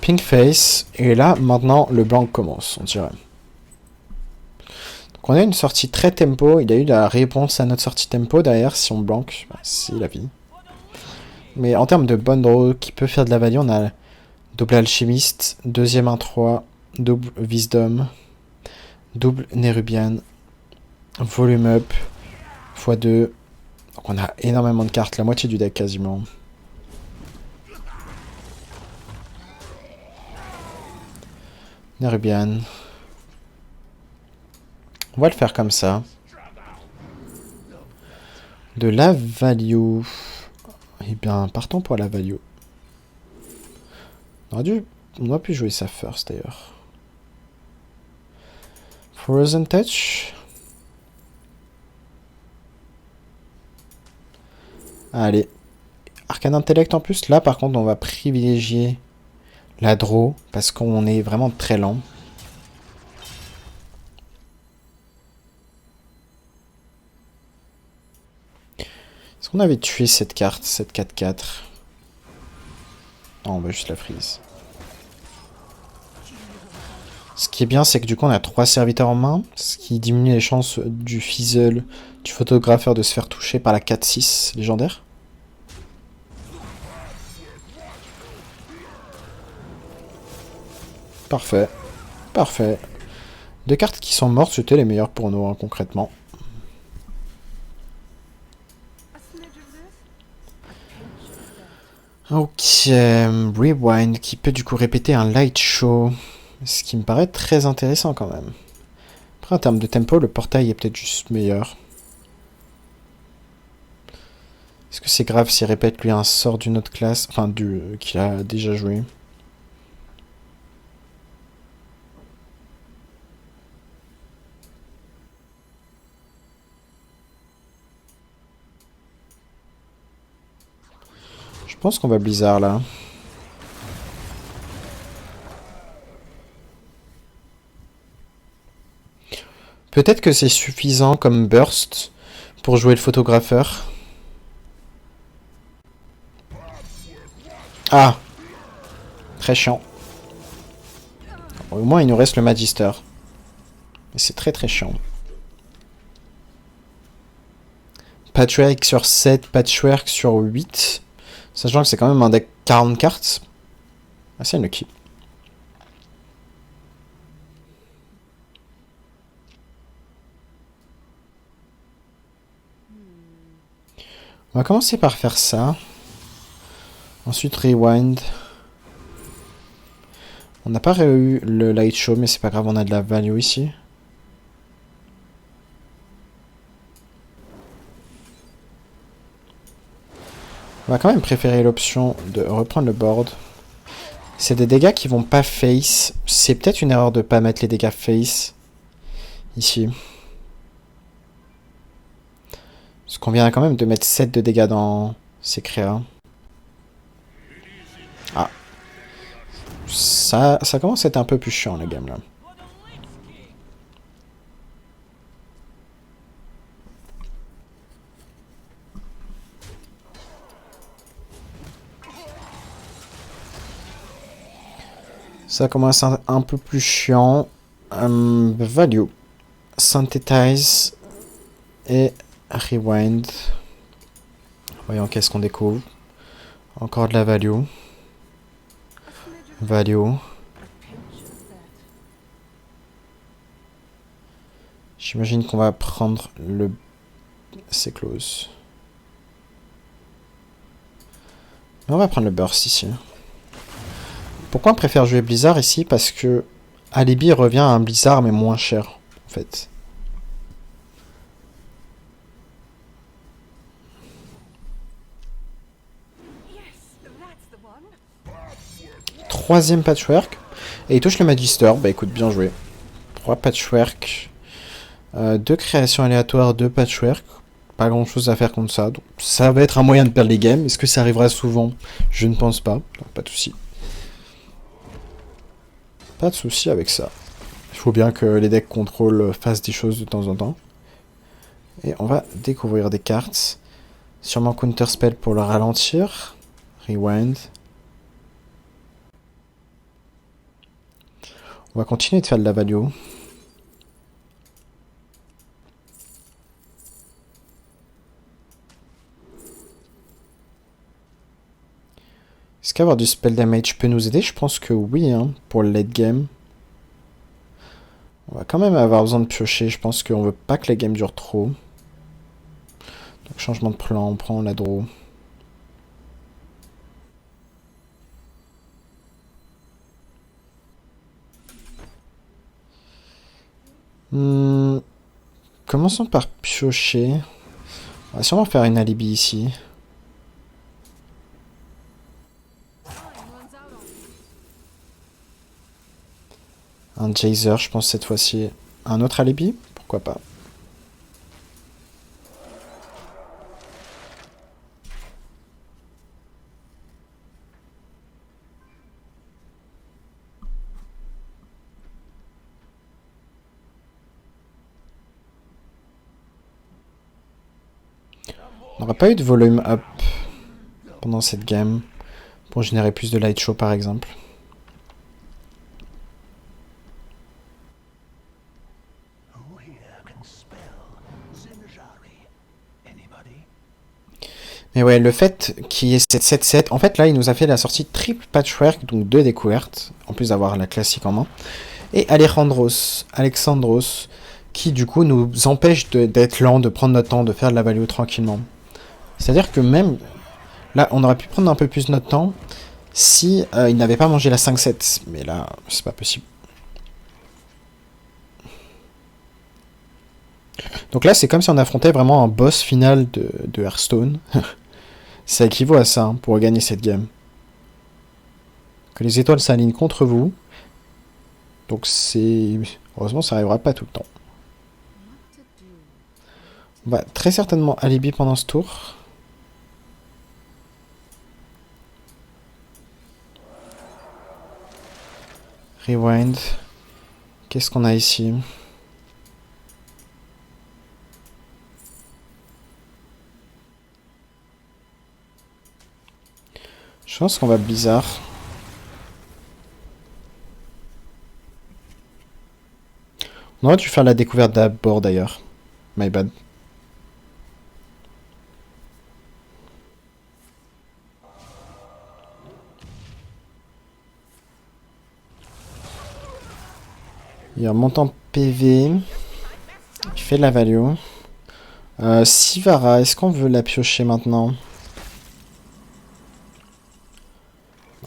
Pink face. Et là maintenant le blanc commence on dirait. Donc on a une sortie très tempo. Il a eu la réponse à notre sortie tempo derrière si on blanque. Bah, c'est la vie. Mais en termes de bonne draw qui peut faire de la value, on a double alchimiste, deuxième 1-3, double wisdom, double Nerubian, volume up, x2. Donc on a énormément de cartes, la moitié du deck quasiment. Nerubian. On va le faire comme ça. De la value. Eh bien, partons pour la value. On aurait pu jouer ça first d'ailleurs. Frozen Touch. Allez. Arcane Intellect en plus. Là, par contre, on va privilégier la draw parce qu'on est vraiment très lent. Est-ce qu'on avait tué cette carte, cette 4-4? Non, on va juste la freeze. Ce qui est bien, c'est que du coup, on a 3 serviteurs en main, ce qui diminue les chances du fizzle, du photographeur de se faire toucher par la 4-6 légendaire. Parfait. Parfait. 2 cartes qui sont mortes, c'était les meilleures pour nous, hein, concrètement. Ok, Rewind qui peut du coup répéter un light show. Ce qui me paraît très intéressant quand même. Après, en termes de tempo, le portail est peut-être juste meilleur. Est-ce que c'est grave s'il répète lui un sort d'une autre classe, enfin qu'il a déjà joué? Je pense qu'on va Blizzard là. Peut-être que c'est suffisant comme burst pour jouer le photographeur. Ah! Très chiant. Au moins, il nous reste le Magister. Mais c'est très très chiant. Patchwork sur 7, Patchwork sur 8. Sachant que c'est quand même un deck 40 cartes. Assez unlucky. On va commencer par faire ça. Ensuite, rewind. On n'a pas eu le light show, mais c'est pas grave, on a de la value ici. On va quand même préférer l'option de reprendre le board. C'est des dégâts qui vont pas face. C'est peut-être une erreur de pas mettre les dégâts face. Ici. Parce qu'on vient quand même de mettre 7 de dégâts dans ces créas. Ah. Ça commence à être un peu plus chiant, la game, là. Ça commence un peu plus chiant. Value. Synthesize. Et rewind. Voyons qu'est-ce qu'on découvre. Encore de la value. Value. J'imagine qu'on va prendre le... C'est close. Mais on va prendre le burst ici. Pourquoi on préfère jouer Blizzard ici? Parce que Alibi revient à un Blizzard mais moins cher, en fait. Troisième patchwork. Et il touche le Magister. Bah écoute, bien joué. 3 patchwork. 2 créations aléatoires, 2 patchwork. Pas grand chose à faire contre ça. Donc ça va être un moyen de perdre les games. Est-ce que ça arrivera souvent? Je ne pense pas. Donc, pas de souci. Pas de souci avec ça. Il faut bien que les decks contrôle fassent des choses de temps en temps. Et on va découvrir des cartes. Sûrement Counterspell pour le ralentir. Rewind. On va continuer de faire de la value. Est-ce qu'avoir du spell damage peut nous aider? Je pense que oui, hein, pour le late game. On va quand même avoir besoin de piocher. Je pense qu'on veut pas que la game dure trop. Donc changement de plan, on prend la draw. Commençons par piocher. On va sûrement faire une alibi ici. Un Jazer, je pense cette fois-ci. Un autre alibi? Pourquoi pas. On n'aura pas eu de volume up pendant cette game pour générer plus de light show par exemple. Mais ouais, le fait qu'il y ait cette 7-7, en fait là il nous a fait la sortie triple patchwork, donc 2 découvertes, en plus d'avoir la classique en main. Et Alexandros, qui du coup nous empêche d'être lent, de prendre notre temps, de faire de la value tranquillement. C'est-à-dire que même là, on aurait pu prendre un peu plus notre temps si il n'avait pas mangé la 5-7. Mais là, c'est pas possible. Donc là, c'est comme si on affrontait vraiment un boss final de Hearthstone. Ça équivaut à ça, hein, pour gagner cette game. Que les étoiles s'alignent contre vous. Donc c'est... Heureusement, ça n'arrivera pas tout le temps. On va très certainement alibi pendant ce tour. Rewind. Qu'est-ce qu'on a ici? Je pense qu'on va Blizzard. On aurait dû faire la découverte d'abord d'ailleurs. My bad. Il y a un montant PV. Il fait de la value. Sivara, est-ce qu'on veut la piocher maintenant?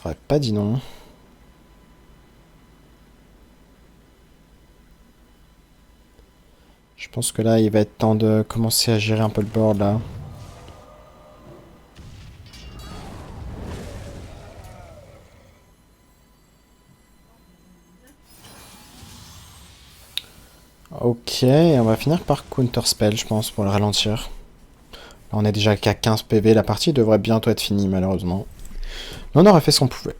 J'aurais pas dit non. Je pense que là, il va être temps de commencer à gérer un peu le board là. Ok, on va finir par Counterspell, je pense, pour le ralentir. Là, on est déjà qu'à 15 PV, la partie devrait bientôt être finie, malheureusement. Mais on aurait fait ce qu'on pouvait.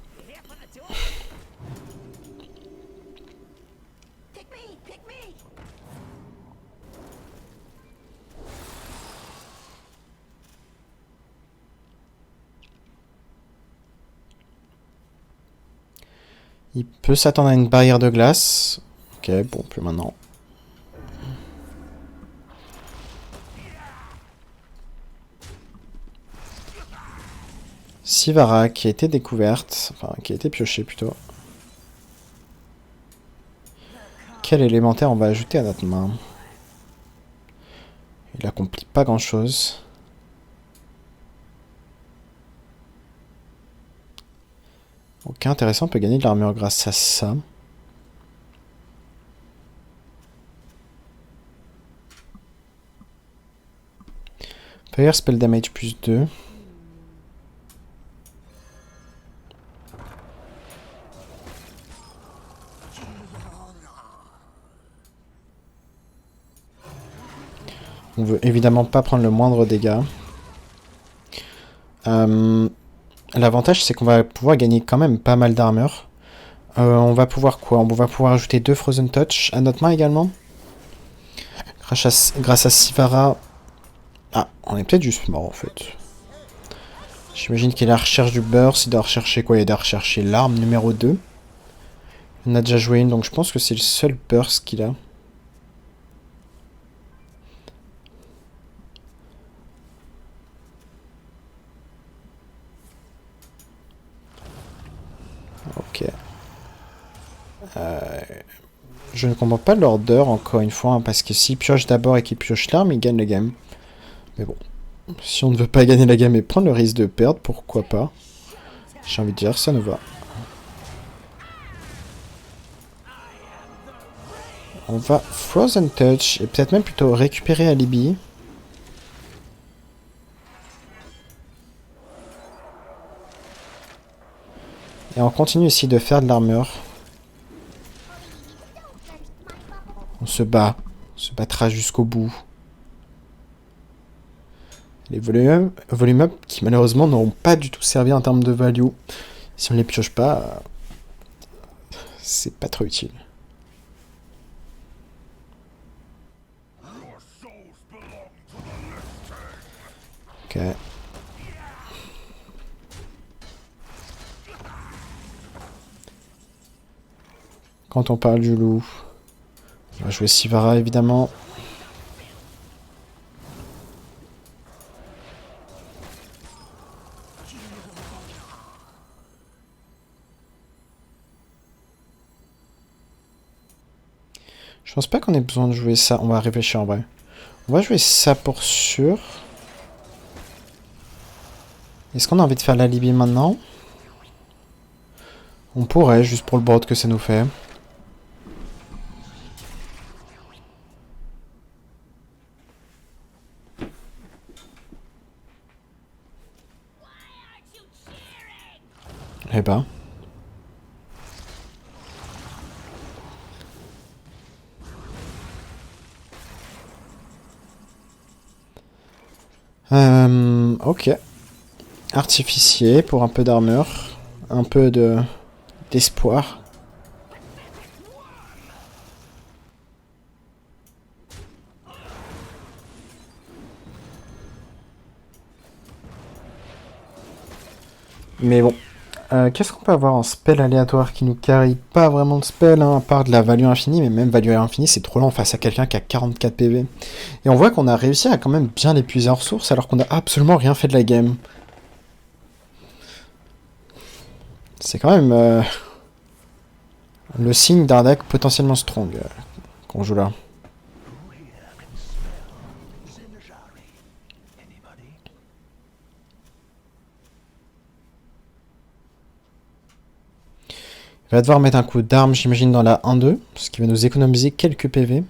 Il peut s'attendre à une barrière de glace. Ok, bon, plus maintenant. Sivara qui a été découverte, enfin qui a été piochée plutôt. Quel élémentaire on va ajouter à notre main? Il accomplit pas grand chose. Ok, intéressant, on peut gagner de l'armure grâce à ça. Fire spell damage plus 2. On veut évidemment pas prendre le moindre dégât. L'avantage, c'est qu'on va pouvoir gagner quand même pas mal d'armure. On va pouvoir quoi? On va pouvoir ajouter 2 Frozen Touch à notre main également. Grâce à Sivara... Ah, on est peut-être juste mort en fait. J'imagine qu'il est à la recherche du burst. Il doit rechercher quoi? Il doit rechercher l'arme numéro 2. On a déjà joué une, donc je pense que c'est le seul burst qu'il a. Ok. Je ne comprends pas l'order encore une fois, hein, parce que s'il pioche d'abord et qu'il pioche l'arme, il gagne la game. Mais bon, si on ne veut pas gagner la game et prendre le risque de perdre, pourquoi pas? J'ai envie de dire, ça nous va. On va Frozen Touch et peut-être même plutôt récupérer Alibi. Et on continue ici de faire de l'armure. On se bat. On se battra jusqu'au bout. Les volume up qui malheureusement n'auront pas du tout servi en termes de value. Si on les pioche pas, c'est pas trop utile. Ok. Quand on parle du loup, on va jouer Sivara évidemment. Je pense pas qu'on ait besoin de jouer ça. On va réfléchir en vrai. On va jouer ça pour sûr. Est-ce qu'on a envie de faire l'alibi maintenant? On pourrait, juste pour le board que ça nous fait. Eh ben. Ok. Artificier pour un peu d'armure. Un peu d'espoir. Mais bon. Qu'est-ce qu'on peut avoir en spell aléatoire qui nous carry? Pas vraiment de spell, hein, à part de la value infinie, mais même value infinie, c'est trop lent face à quelqu'un qui a 44 PV. Et on voit qu'on a réussi à quand même bien épuiser en ressources alors qu'on a absolument rien fait de la game. C'est quand même le signe d'un deck potentiellement strong qu'on joue là. Il va devoir mettre un coup d'arme, j'imagine, dans la 1-2, ce qui va nous économiser quelques PV.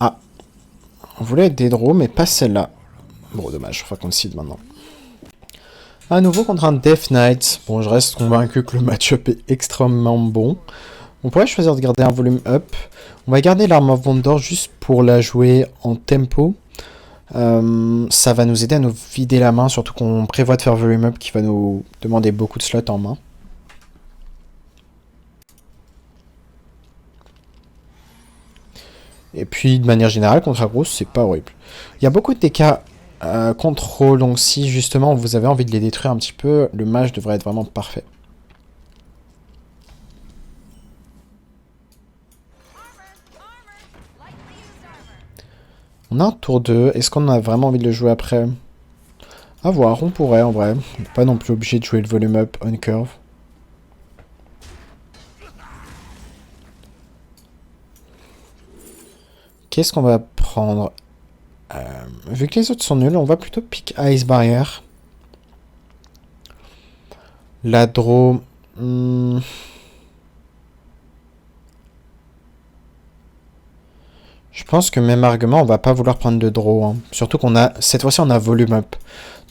Ah, on voulait être des draws, mais pas celle-là. Bon, dommage, je crois qu'on décide maintenant. À nouveau contre un Death Knight. Bon, je reste convaincu que le match-up est extrêmement bon. On pourrait choisir de garder un volume up. On va garder l'arme of Wonder juste pour la jouer en tempo. Ça va nous aider à nous vider la main, surtout qu'on prévoit de faire volume up qui va nous demander beaucoup de slots en main. Et puis, de manière générale, contre Agros, c'est pas horrible. Il y a beaucoup de DK contrôle, donc si justement vous avez envie de les détruire un petit peu, le mage devrait être vraiment parfait. On a un tour 2, est-ce qu'on a vraiment envie de le jouer après? À voir, on pourrait en vrai. On n'est pas non plus obligé de jouer le volume up on curve. Qu'est-ce qu'on va prendre? Vu que les autres sont nuls, on va plutôt pick Ice Barrier. La draw... Je pense que même argument, on va pas vouloir prendre de draw. Hein. Surtout qu'on a... Cette fois-ci, on a volume up.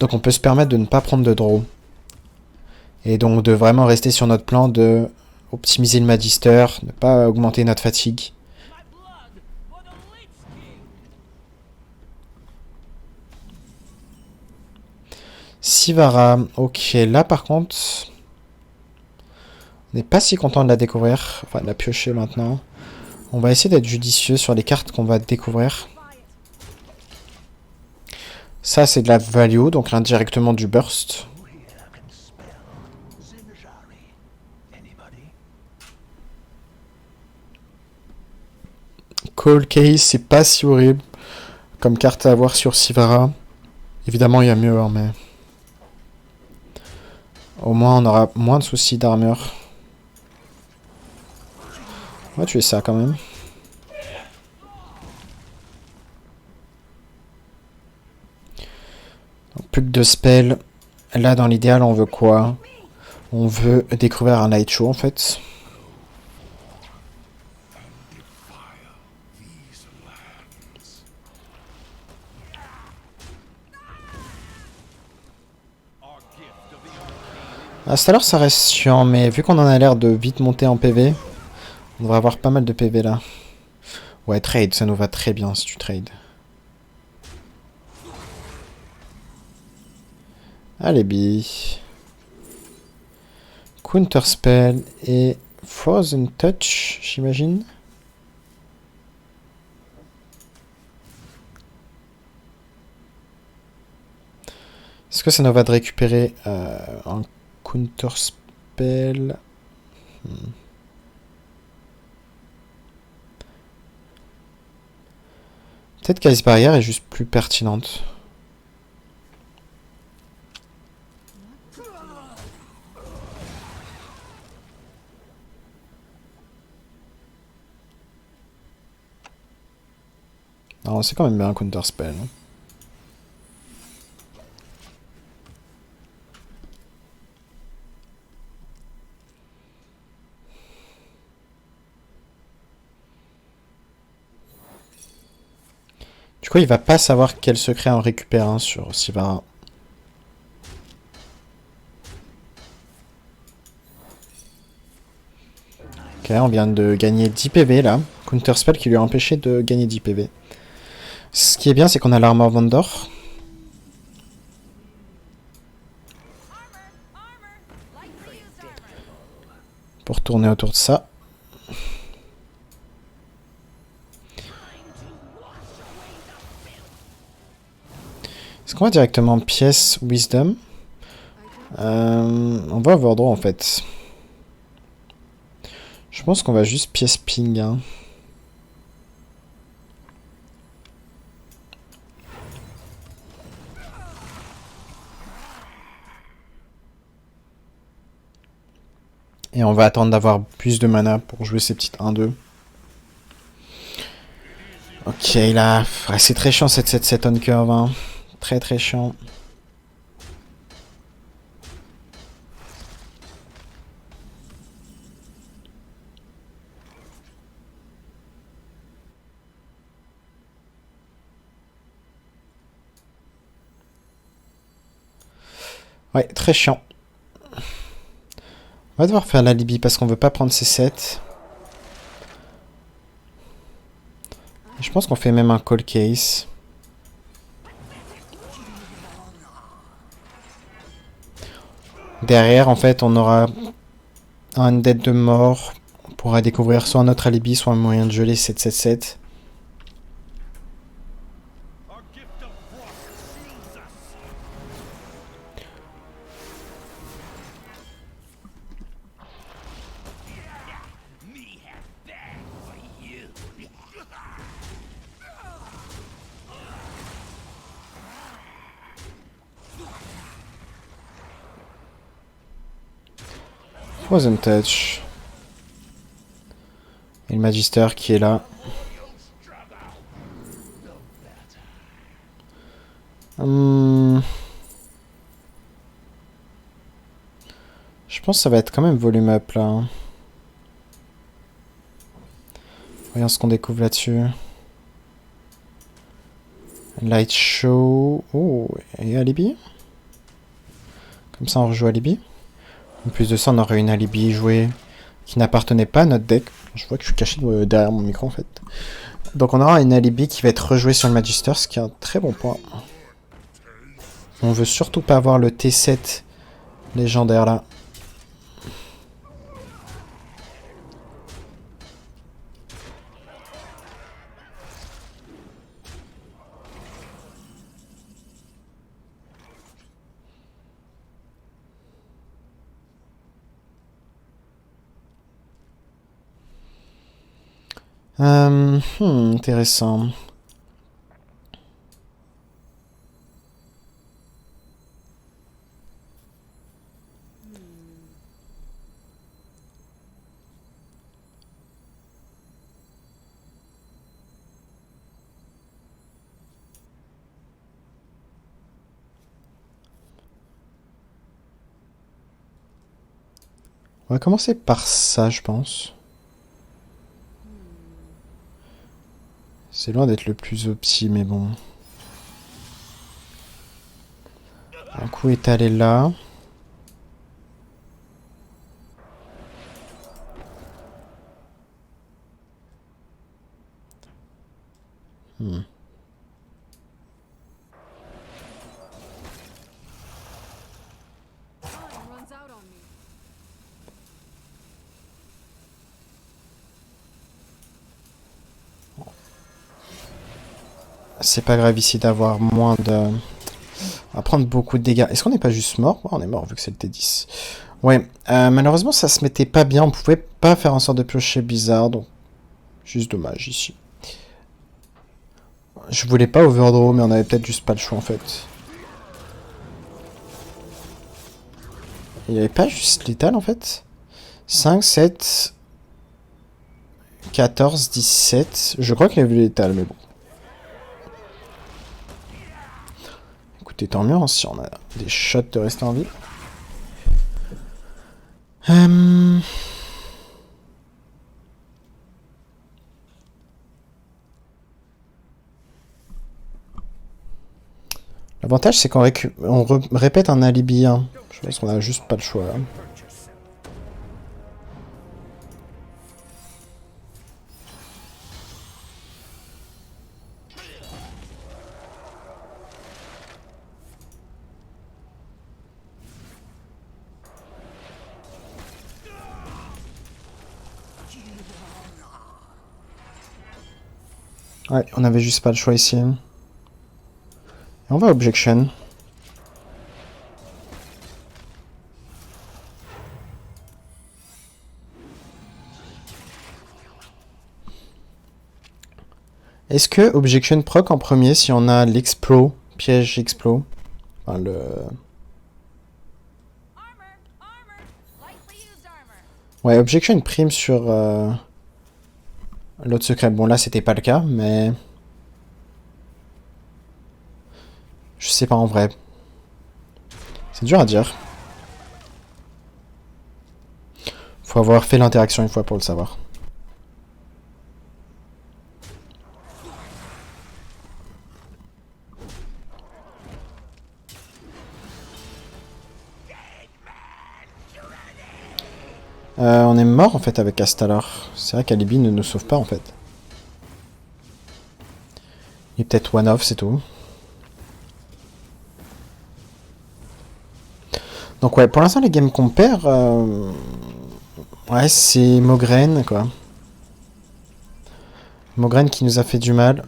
Donc on peut se permettre de ne pas prendre de draw. Et donc de vraiment rester sur notre plan de optimiser le Magister, ne pas augmenter notre fatigue. Sivara, ok, là par contre, on n'est pas si content de la découvrir, enfin de la piocher maintenant. On va essayer d'être judicieux sur les cartes qu'on va découvrir. Ça c'est de la value, donc indirectement du burst. Cold Case, c'est pas si horrible comme carte à avoir sur Sivara. Évidemment il y a mieux, hein, mais... Au moins on aura moins de soucis d'armure. On va tuer ça quand même. Donc, plus que 2 spells. Là dans l'idéal on veut quoi? On veut découvrir un Light Show en fait. À ce l'heure ça reste chiant, mais vu qu'on en a l'air de vite monter en PV, on devrait avoir pas mal de PV là. Ouais, trade, ça nous va très bien si tu trades. Allez, bi. Counterspell et Frozen Touch, j'imagine. Est-ce que ça nous va de récupérer un Counterspell? Peut-être qu'Ice Barrier est juste plus pertinente. Non, c'est quand même bien un Counterspell. Hein. Du Du coup, il va pas savoir quel secret on récupère hein, sur Sivara. Ok, on vient de gagner 10 PV là. Counterspell qui lui a empêché de gagner 10 PV. Ce qui est bien, c'est qu'on a l'armor Vendor. Pour tourner autour de ça. Est-ce qu'on va directement pièce Wisdom? On va Overdraw en fait. Je pense qu'on va juste pièce Ping. Hein. Et on va attendre d'avoir plus de mana pour jouer ces petites 1-2. Ok, là, c'est très chiant cette 7-7 on curve. Hein. Très très chiant. Ouais, très chiant. On va devoir faire l'alibi parce qu'on veut pas prendre ces 7. Je pense qu'on fait même un call case. Derrière, en fait, on aura un dead de mort. On pourra découvrir soit un autre alibi, soit un moyen de geler 7-7-7. Frozen Touch. Et le Magister qui est là. Je pense que ça va être quand même volume up là. Hein. Voyons ce qu'on découvre là-dessus. Light Show. Oh, et Alibi. Comme ça on rejoue Alibi. En plus de ça, on aurait une Alibi jouée qui n'appartenait pas à notre deck. Je vois que je suis caché derrière mon micro en fait. Donc on aura une Alibi qui va être rejouée sur le Magister, ce qui est un très bon point. On veut surtout pas avoir le T7 légendaire là. Intéressant. On va commencer par ça, je pense. C'est loin d'être le plus opti, mais bon. Un coup étalé là. C'est pas grave ici d'avoir moins de... On va prendre beaucoup de dégâts. Est-ce qu'on n'est pas juste mort? Ouais, on est mort vu que c'est le T10. Ouais, malheureusement ça se mettait pas bien. On pouvait pas faire en sorte de piocher bizarre. Donc, juste dommage ici. Je voulais pas overdraw, mais on avait peut-être juste pas le choix en fait. Il n'y avait pas juste létal en fait. 5, 7, 14, 17. Je crois qu'il y avait létal, mais bon. Écoutez, tant mieux hein, si on a des shots de rester en vie. L'avantage, c'est qu'on répète un alibi 1. Je pense qu'on a juste pas le choix. Là. Ouais, on avait juste pas le choix ici. Et on va objection. Est-ce que objection proc en premier si on a l'explo, piège explo, enfin le... Ouais, objection prime sur l'autre secret. Bon là c'était pas le cas, mais... Je sais pas en vrai. C'est dur à dire. Faut avoir fait l'interaction une fois pour le savoir. On est mort en fait avec Astalar. C'est vrai qu'Alibi ne nous sauve pas en fait. Il est peut-être one-off, c'est tout. Donc ouais, pour l'instant les games qu'on perd... Ouais, c'est Mograine quoi. Mograine qui nous a fait du mal.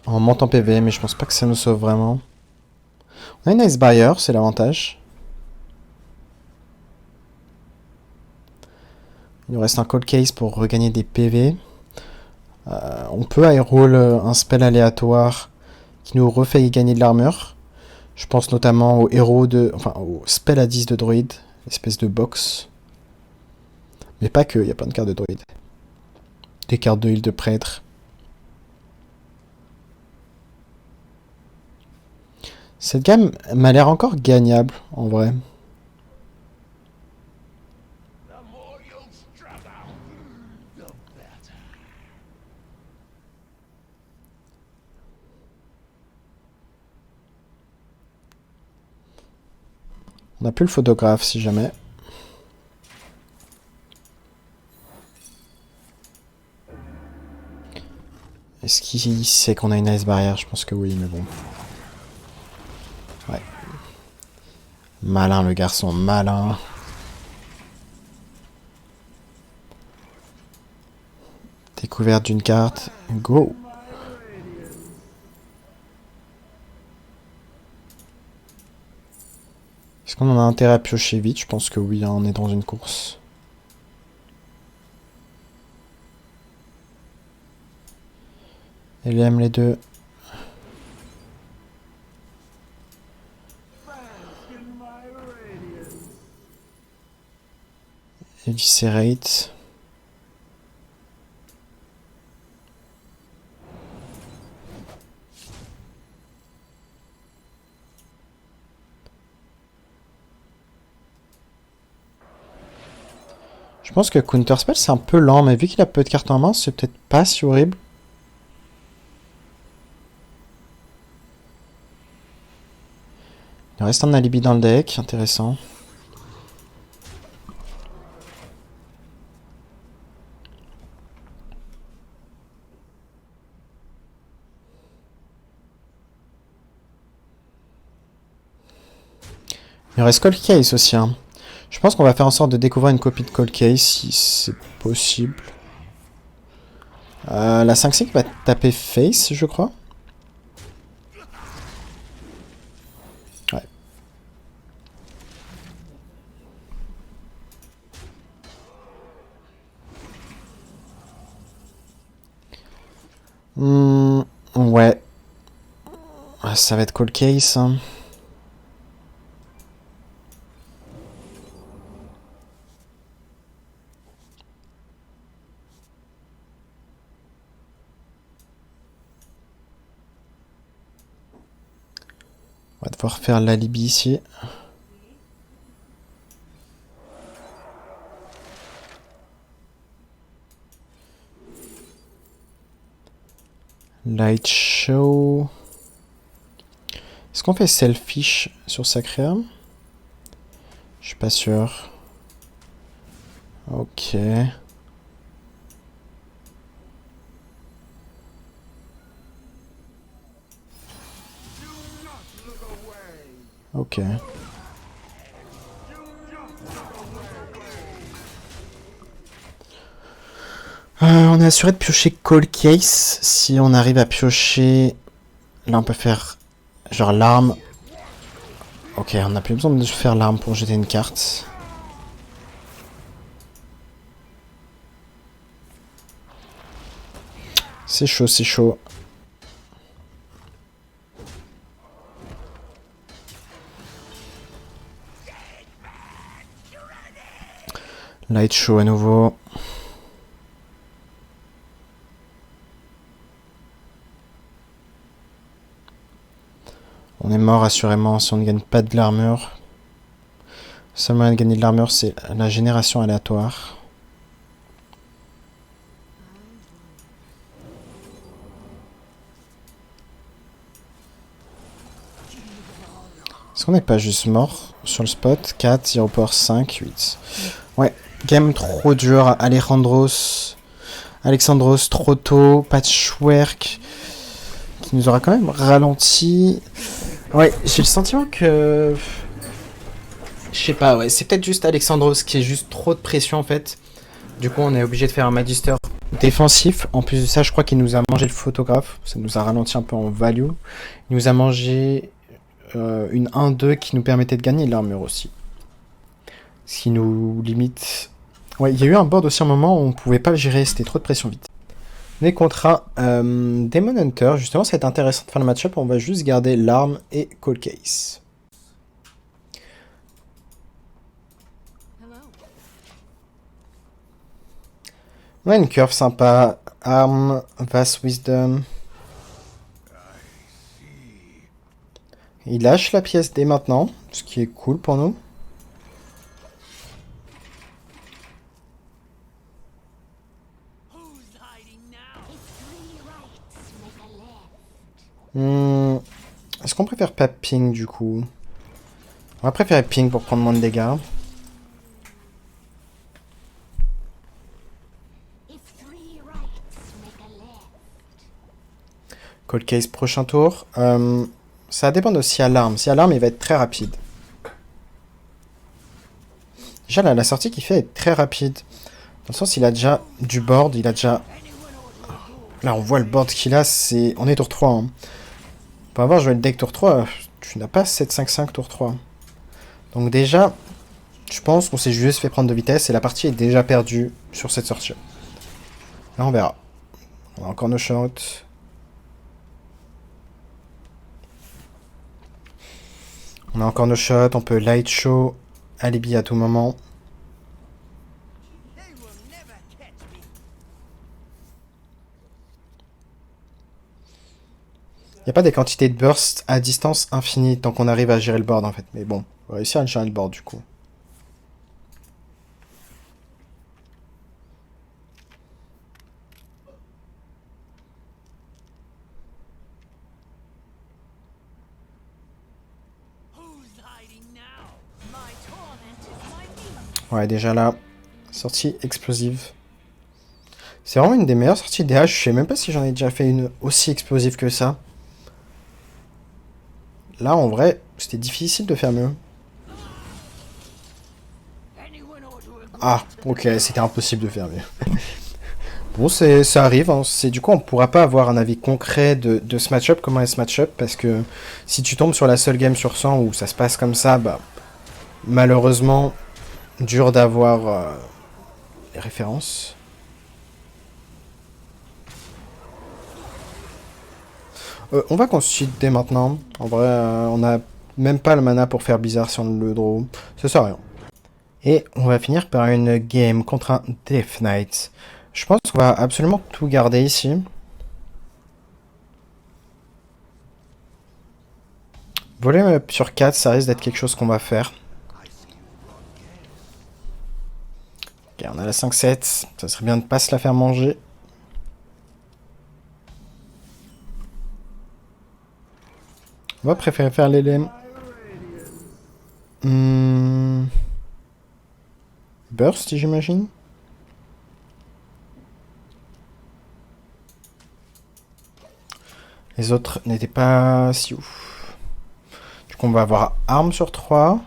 On monte en PV, mais je pense pas que ça nous sauve vraiment. On a une Ice Barrier, c'est l'avantage. Il nous reste un Cold Case pour regagner des PV. On peut high roll un spell aléatoire qui nous refait gagner de l'armure. Je pense notamment au héros de... Enfin, au spell à 10 de droïde. Espèce de box. Mais pas que, il y a plein de cartes de droïde. Des cartes de heal de prêtre. Cette gamme m'a l'air encore gagnable, en vrai. On a plus le photographe, si jamais. Est-ce qu'il sait qu'on a une ice barrière? Je pense que oui, mais bon. Ouais. Malin, le garçon, malin. Découverte d'une carte. Go! Est-ce qu'on en a intérêt à piocher vite? Je pense que oui, hein, on est dans une course. Elle aime les deux. Eviscerate. Je pense que Counterspell c'est un peu lent, mais vu qu'il a peu de cartes en main, c'est peut-être pas si horrible. Il reste un alibi dans le deck, intéressant. Il reste Cold Case aussi. Hein. Je pense qu'on va faire en sorte de découvrir une copie de Cold Case si c'est possible. La 5-5 va taper Face, je crois. Ouais. Ouais. Ça va être Cold Case. Hein. devoir faire l'alibi ici. Light Show. Est-ce qu'on fait Selfish sur Sacrea? Je suis pas sûr. Ok. Ok. On est assuré de piocher Call Case. Si on arrive à piocher... Là, on peut faire... Genre l'arme. Ok, on n'a plus besoin de faire l'arme pour jeter une carte. C'est chaud, c'est chaud. Light Show à nouveau. On est mort assurément si on ne gagne pas de l'armure. Le seul moyen de gagner de l'armure, c'est la génération aléatoire. Est-ce qu'on n'est pas juste mort sur le spot? 4, 0 power 5, 8. Ouais, game trop dur. Alexandros trop tôt. Patchwork qui nous aura quand même ralenti. Ouais, j'ai le sentiment que... Je sais pas, ouais, c'est peut-être juste Alexandros qui est juste trop de pression en fait. Du coup, on est obligé de faire un Magister défensif. En plus de ça, je crois qu'il nous a mangé le photographe. Ça nous a ralenti un peu en value. Il nous a mangé une 1-2 qui nous permettait de gagner l'armure aussi. Ce qui nous limite... Ouais, il y a eu un board aussi un moment où on pouvait pas le gérer, c'était trop de pression vite. On est contre un Demon Hunter. Justement, ça va être intéressant de faire le match-up. On va juste garder l'arme et Call Case. On a une curve sympa. Arme, Vast Wisdom. Il lâche la pièce dès maintenant, ce qui est cool pour nous. Est-ce qu'on préfère pas ping du coup? On va préférer ping pour prendre moins de dégâts. Cold Case prochain tour. Ça dépend aussi à l'arme. Si à l'arme, il va être très rapide. Déjà, là, la sortie qu'il fait est très rapide. Dans le sens, il a déjà du board, il a déjà... Là, on voit le board qu'il a, c'est... On est tour 3. Hein. Pour avoir joué le deck tour 3, tu n'as pas 7-5-5 tour 3. Donc déjà, je pense qu'on s'est juste fait prendre de vitesse et la partie est déjà perdue sur cette sortie. Là, on verra. On a encore nos shots. On a encore nos shots, on peut light show, alibi à tout moment. Il n'y a pas des quantités de burst à distance infinie tant qu'on arrive à gérer le board en fait. Mais bon, on va réussir à gérer le board du coup. Ouais, déjà là, sortie explosive. C'est vraiment une des meilleures sorties DH. Je sais même pas si j'en ai déjà fait une aussi explosive que ça. Là, en vrai, c'était difficile de faire mieux. Ah, ok, c'était impossible de faire mieux. Bon, ça arrive. Hein. Du coup, on pourra pas avoir un avis concret de ce match-up, comment est ce match-up, parce que si tu tombes sur la seule game sur 100 où ça se passe comme ça, bah, malheureusement, dur d'avoir les références. On va constituer dès maintenant. En vrai, on a même pas le mana pour faire bizarre si on le draw. Ça sert à rien. Et on va finir par une game contre un Death Knight. Je pense qu'on va absolument tout garder ici. Volume up sur 4, ça risque d'être quelque chose qu'on va faire. Ok, on a la 5-7. Ça serait bien de pas se la faire manger. On va préférer faire l'élème. Burst, j'imagine. Les autres n'étaient pas si ouf. Du coup, on va avoir arme sur 3.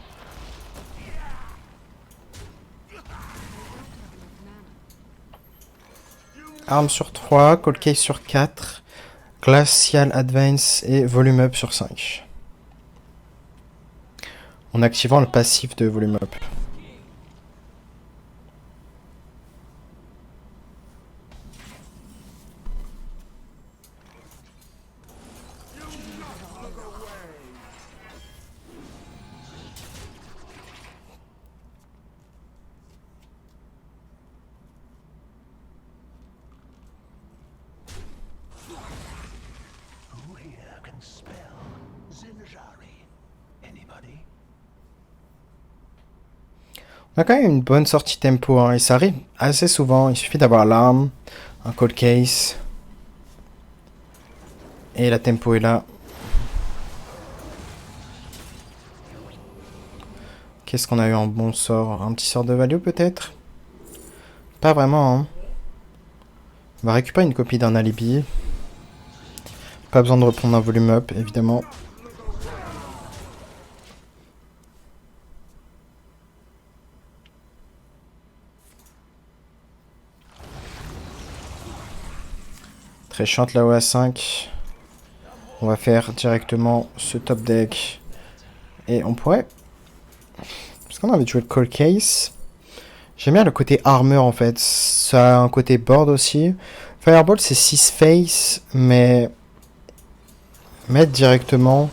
Arme sur 3, Cold Case sur 4, Glacial Advance et Volume Up sur 5. En activant le passif de Volume Up. On a quand même une bonne sortie tempo, hein, et ça arrive assez souvent. Il suffit d'avoir l'arme, un Cold Case, et la tempo est là. Qu'est-ce qu'on a eu en bon sort? Un petit sort de value peut-être? Pas vraiment, hein. On va récupérer une copie d'un alibi. Pas besoin de reprendre un volume up, évidemment. Très chante là-haut à 5. On va faire directement ce top deck. Et on pourrait... Parce qu'on a envie de jouer le Cold Case. J'aime bien le côté armor en fait. Ça a un côté board aussi. Fireball c'est 6 face, mais... Mettre directement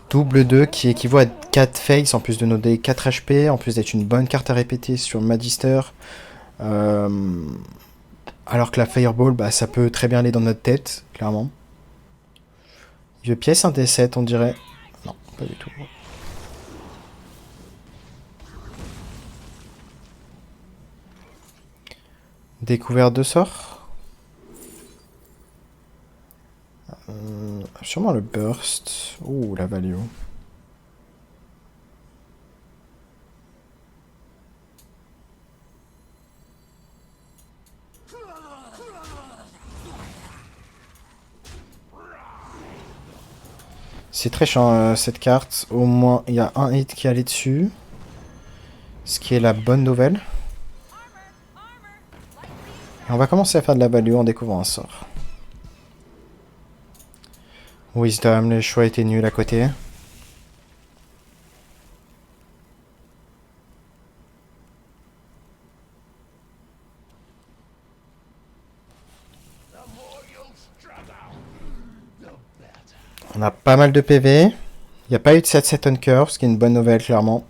double 2 qui équivaut à 4 face en plus de nos dés 4 HP, en plus d'être une bonne carte à répéter sur Magister. Alors que la Fireball, bah, ça peut très bien aller dans notre tête, clairement. Il veut pièce un D7, on dirait. Non, pas du tout. Découverte de sort. Sûrement le burst. Ouh, la value. C'est très chiant cette carte. Au moins, il y a un hit qui est allé dessus. Ce qui est la bonne nouvelle. Et on va commencer à faire de la value en découvrant un sort. Wisdom, le choix était nul à côté. On a pas mal de PV. Il n'y a pas eu de 7-7 on curve, ce qui est une bonne nouvelle, clairement.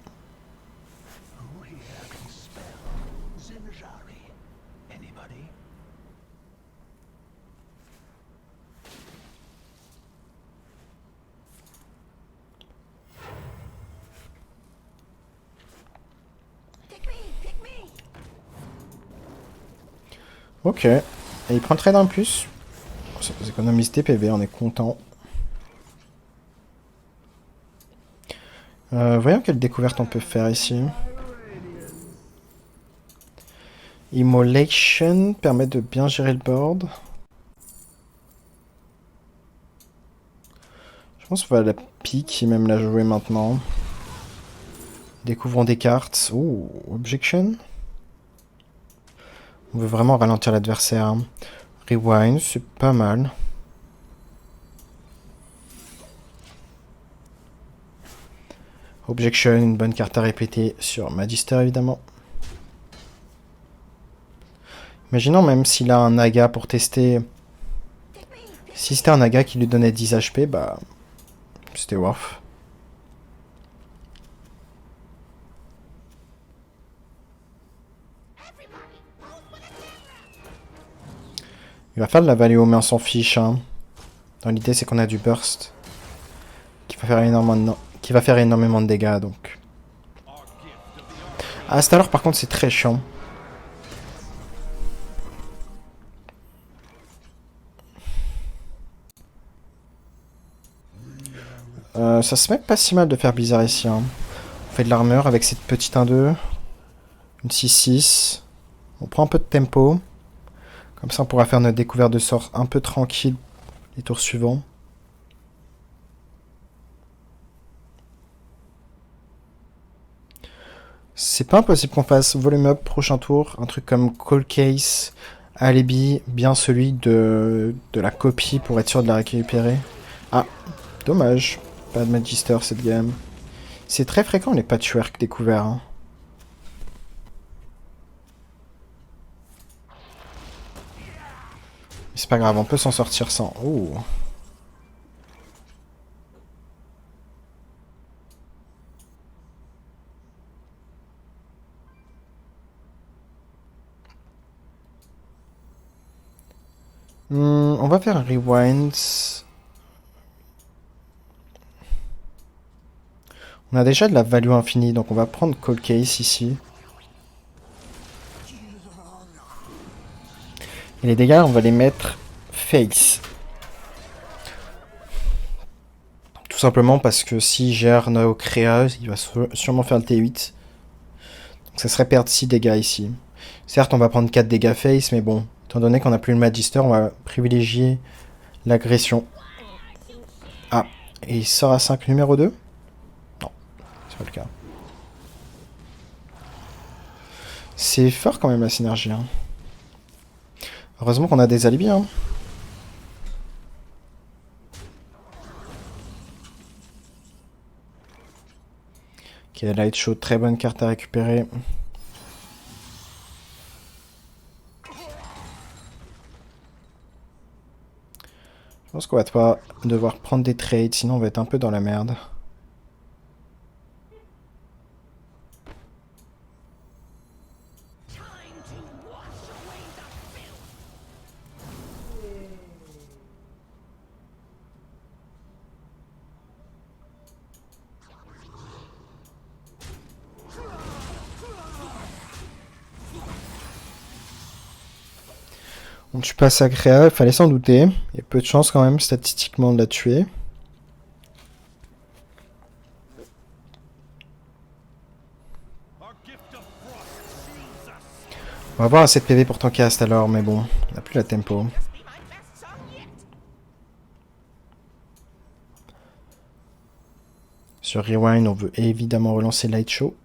Ok. Et il prend le trade en plus. Ça nous économise des PV, on est content. Voyons quelle découverte on peut faire ici. Immolation permet de bien gérer le board. Je pense qu'on va la pique et même la jouer maintenant. Découvrons des cartes. Ouh, Objection. On veut vraiment ralentir l'adversaire. Rewind, c'est pas mal. Objection, une bonne carte à répéter sur Magister évidemment. Imaginons même s'il a un Naga pour tester. Si c'était un Naga qui lui donnait 10 HP, bah c'était worth. Il va faire de la value, mais on s'en fiche. Hein. Dans l'idée, c'est qu'on a du burst. Qui qui va faire énormément de dégâts, donc... Ah, c'est alors par contre, c'est très chiant. Ça se met pas si mal de faire bizarre ici. Hein. On fait de l'armure avec cette petite 1-2. Une 6-6. On prend un peu de tempo. Comme ça, on pourra faire notre découverte de sort un peu tranquille les tours suivants. C'est pas impossible qu'on fasse volume up prochain tour. Un truc comme Call Case, Alibi, bien celui de la copie pour être sûr de la récupérer. Ah, dommage. Pas de Magister cette game. C'est très fréquent les patchwork découverts. Hein. C'est pas grave, on peut s'en sortir sans. Oh. On va faire un rewind. On a déjà de la value infinie, donc on va prendre Cold Case ici. Et les dégâts, on va les mettre face. Tout simplement parce que si gère Nao Créa, il va sûrement faire le T8. Donc ça serait perdre 6 dégâts ici. Certes, on va prendre 4 dégâts face, mais bon, étant donné qu'on n'a plus le Magister, on va privilégier l'agression. Ah, et il sort à 5 numéro 2 ? Non, c'est pas le cas. C'est fort quand même la synergie. Hein. Heureusement qu'on a des alibis. Hein. Ok, Light Show, très bonne carte à récupérer. Je pense qu'on va pas devoir prendre des trades, sinon on va être un peu dans la merde. On tue pas Sacréa, il fallait s'en douter. Il y a peu de chance quand même statistiquement de la tuer. On va avoir assez de PV pour ton cast alors, mais bon, on n'a plus la tempo. Sur Rewind, on veut évidemment relancer Light Show.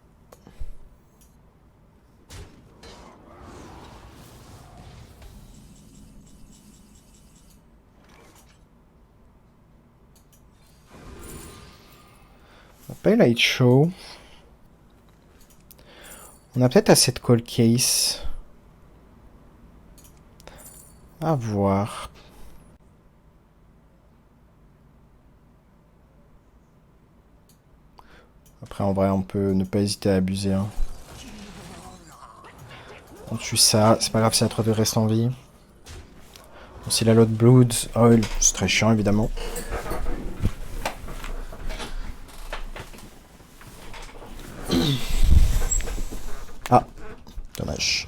On n'a pas eu Light Show. On a peut-être assez de Call Case. À voir. Après, en vrai, on peut ne pas hésiter à abuser. Hein. On tue ça. C'est pas grave si la 3-2 reste en vie. Bon, si la Lot Blood, oh, c'est très chiant, évidemment. Ah, dommage.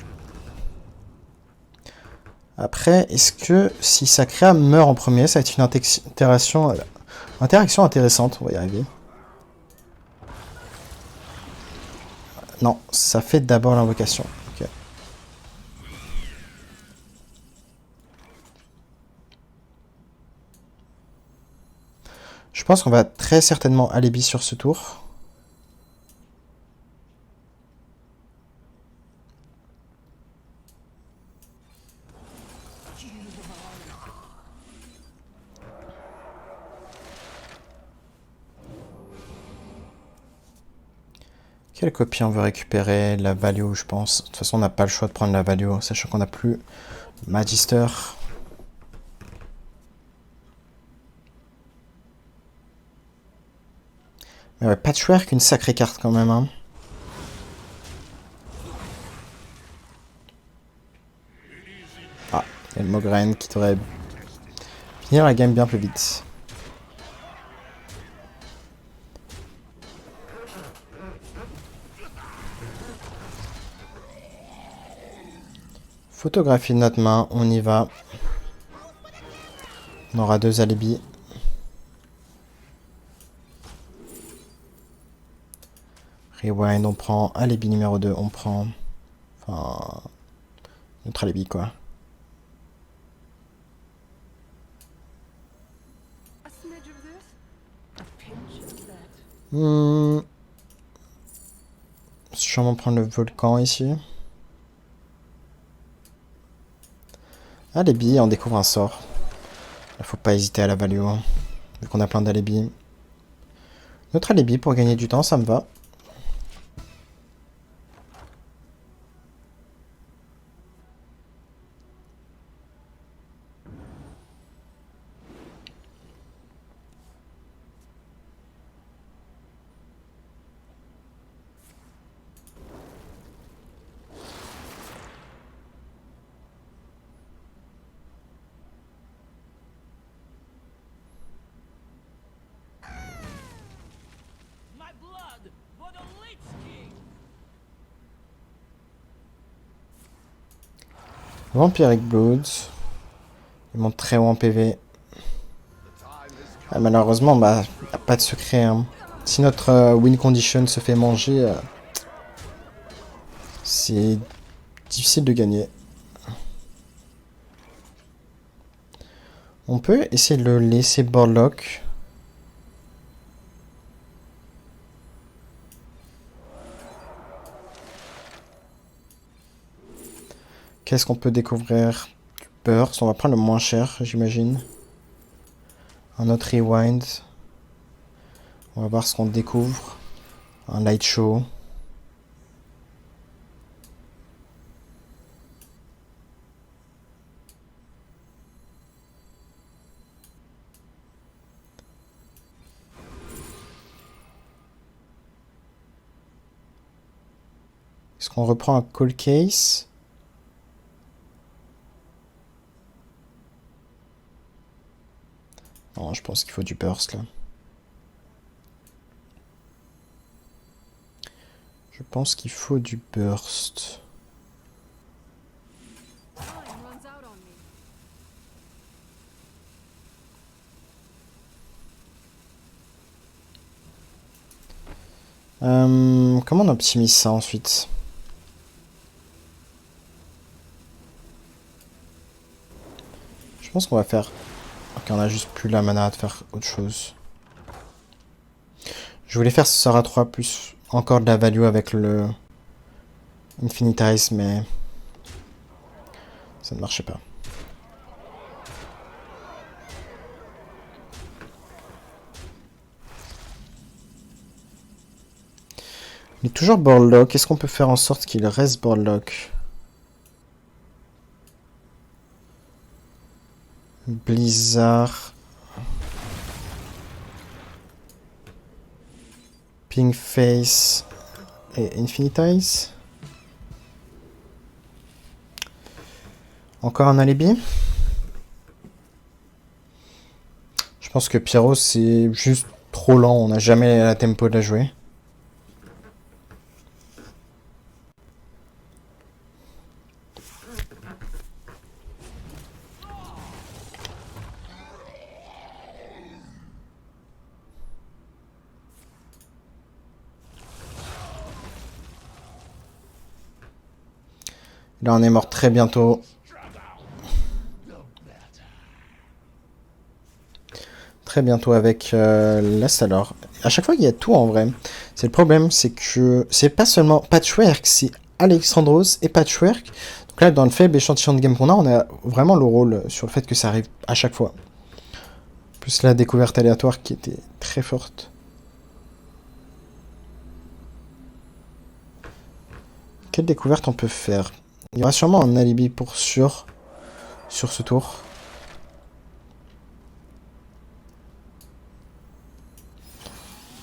Après, est-ce que si Sacréa meurt en premier, ça va être une interaction intéressante, on va y arriver. Non, ça fait d'abord l'invocation. Okay. Je pense qu'on va très certainement alibi sur ce tour. Quelle copie on veut récupérer? La value, je pense. De toute façon, on n'a pas le choix de prendre la value, sachant qu'on n'a plus Magister. Mais ouais, Patchwork, une sacrée carte quand même. Hein. Ah, il y a le Mograine qui devrait finir la game bien plus vite. Photographie de notre main, on y va. On aura 2 alibis. Rewind, on prend. Alibi numéro 2, on prend. Enfin. Notre alibi, quoi. Sûrement prendre le volcan ici. Alibi, on découvre un sort. Il faut pas hésiter à la value, hein, vu qu'on a plein d'alibis. Notre alibi pour gagner du temps, ça me va. Vampiric Bloods. Il monte très haut en PV. Ah, malheureusement, bah, y a pas de secret. Hein. Si notre win condition se fait manger, c'est difficile de gagner. On peut essayer de le laisser boardlock. Qu'est-ce qu'on peut découvrir? Du burst, on va prendre le moins cher, j'imagine. Un autre rewind. On va voir ce qu'on découvre. Un light show. Est-ce qu'on reprend un call case? Non, je pense qu'il faut du burst là. Je pense qu'il faut du burst. Comment on optimise ça ensuite? Je pense qu'on va faire... Ok, on a juste plus la mana de faire autre chose. Je voulais faire ce sort à 3 plus encore de la value avec le Infinitize, mais ça ne marchait pas. Il est toujours boardlock. Est-ce qu'on peut faire en sorte qu'il reste boardlock? Blizzard. Pink Face. Et Infinitize. Encore un alibi? Je pense que Pyro c'est juste trop lent. On n'a jamais la tempo de la jouer. Là, on est mort très bientôt. Très bientôt avec l'Astalor. À chaque fois, il y a tout en vrai. C'est le problème, c'est que c'est pas seulement Patchwork, c'est Alexandros et Patchwork. Donc là, dans le faible échantillon de game qu'on a, on a vraiment le rôle sur le fait que ça arrive à chaque fois. Plus la découverte aléatoire qui était très forte. Quelle découverte on peut faire? Il y aura sûrement un alibi pour sûr sur ce tour.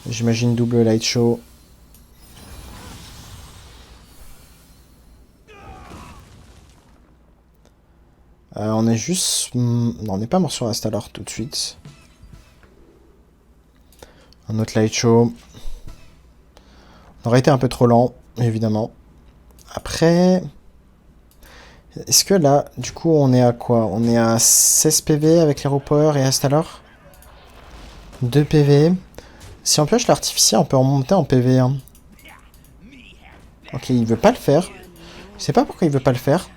J'imagine double light show. On est juste... Non, on n'est pas mort sur Astalor tout de suite. Un autre light show. On aurait été un peu trop lent, évidemment. Après... Est-ce que là, du coup, on est à quoi? On est à 16 PV avec l'Hero Power et Astalor? 2 PV. Si on pioche l'artificier, on peut en monter en PV. Hein. Ok, il veut pas le faire. Je sais pas pourquoi il veut pas le faire.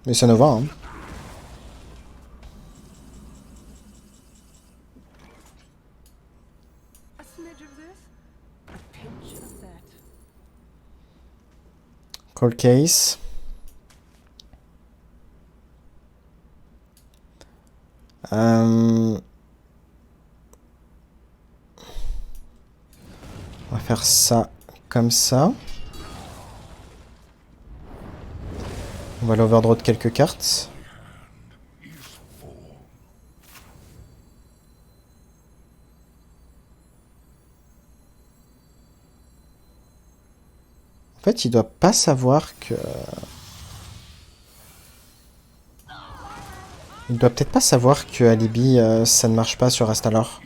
Mais ça nous va, hein. Cold case. On va faire ça comme ça. On va l'overdraw de quelques cartes. En fait, il doit pas savoir que... Il doit peut-être pas savoir que Alibi, ça ne marche pas sur Astalor.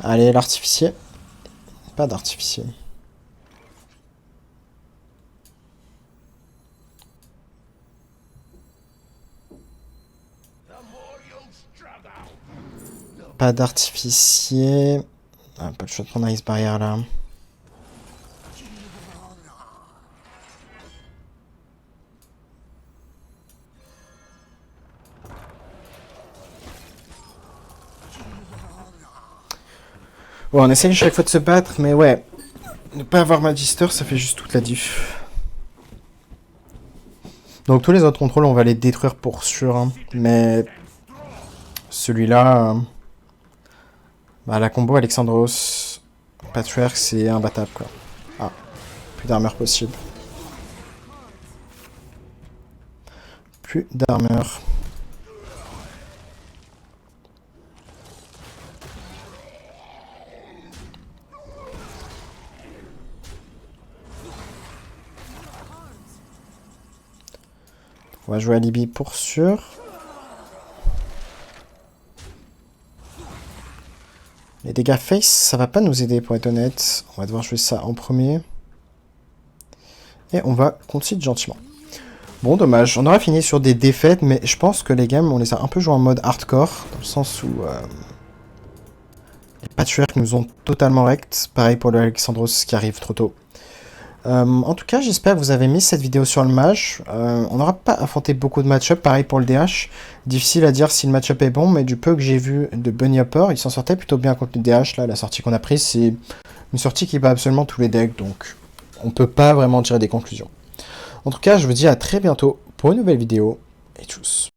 Allez, l'artificier. Pas d'artificier. Pas d'artificier. Ah, pas le choix de prendre Ice Barrière là. Ouais, on essaye chaque fois de se battre, mais ouais. Ne pas avoir Magister, ça fait juste toute la diff. Donc tous les autres contrôles, on va les détruire pour sûr. Hein. Mais celui-là... bah, la combo Alexandros, Patriarch, c'est imbattable, quoi. Ah, plus d'armure possible. Plus d'armure. On va jouer Alibi pour sûr. Les dégâts face, ça va pas nous aider pour être honnête. On va devoir jouer ça en premier. Et on va concede gentiment. Bon, dommage. On aura fini sur des défaites, mais je pense que les games, on les a un peu joués en mode hardcore. Dans le sens où les Patchwork nous ont totalement wrecked. Pareil pour le Alexandros qui arrive trop tôt. En tout cas, j'espère que vous avez mis cette vidéo sur le mage. On n'aura pas affronté beaucoup de match-up, pareil pour le DH. Difficile à dire si le match-up est bon, mais du peu que j'ai vu de Bunny Hopper, il s'en sortait plutôt bien contre le DH. Là, la sortie qu'on a prise, c'est une sortie qui bat absolument tous les decks, donc on peut pas vraiment tirer des conclusions. En tout cas, je vous dis à très bientôt pour une nouvelle vidéo, et tchuss.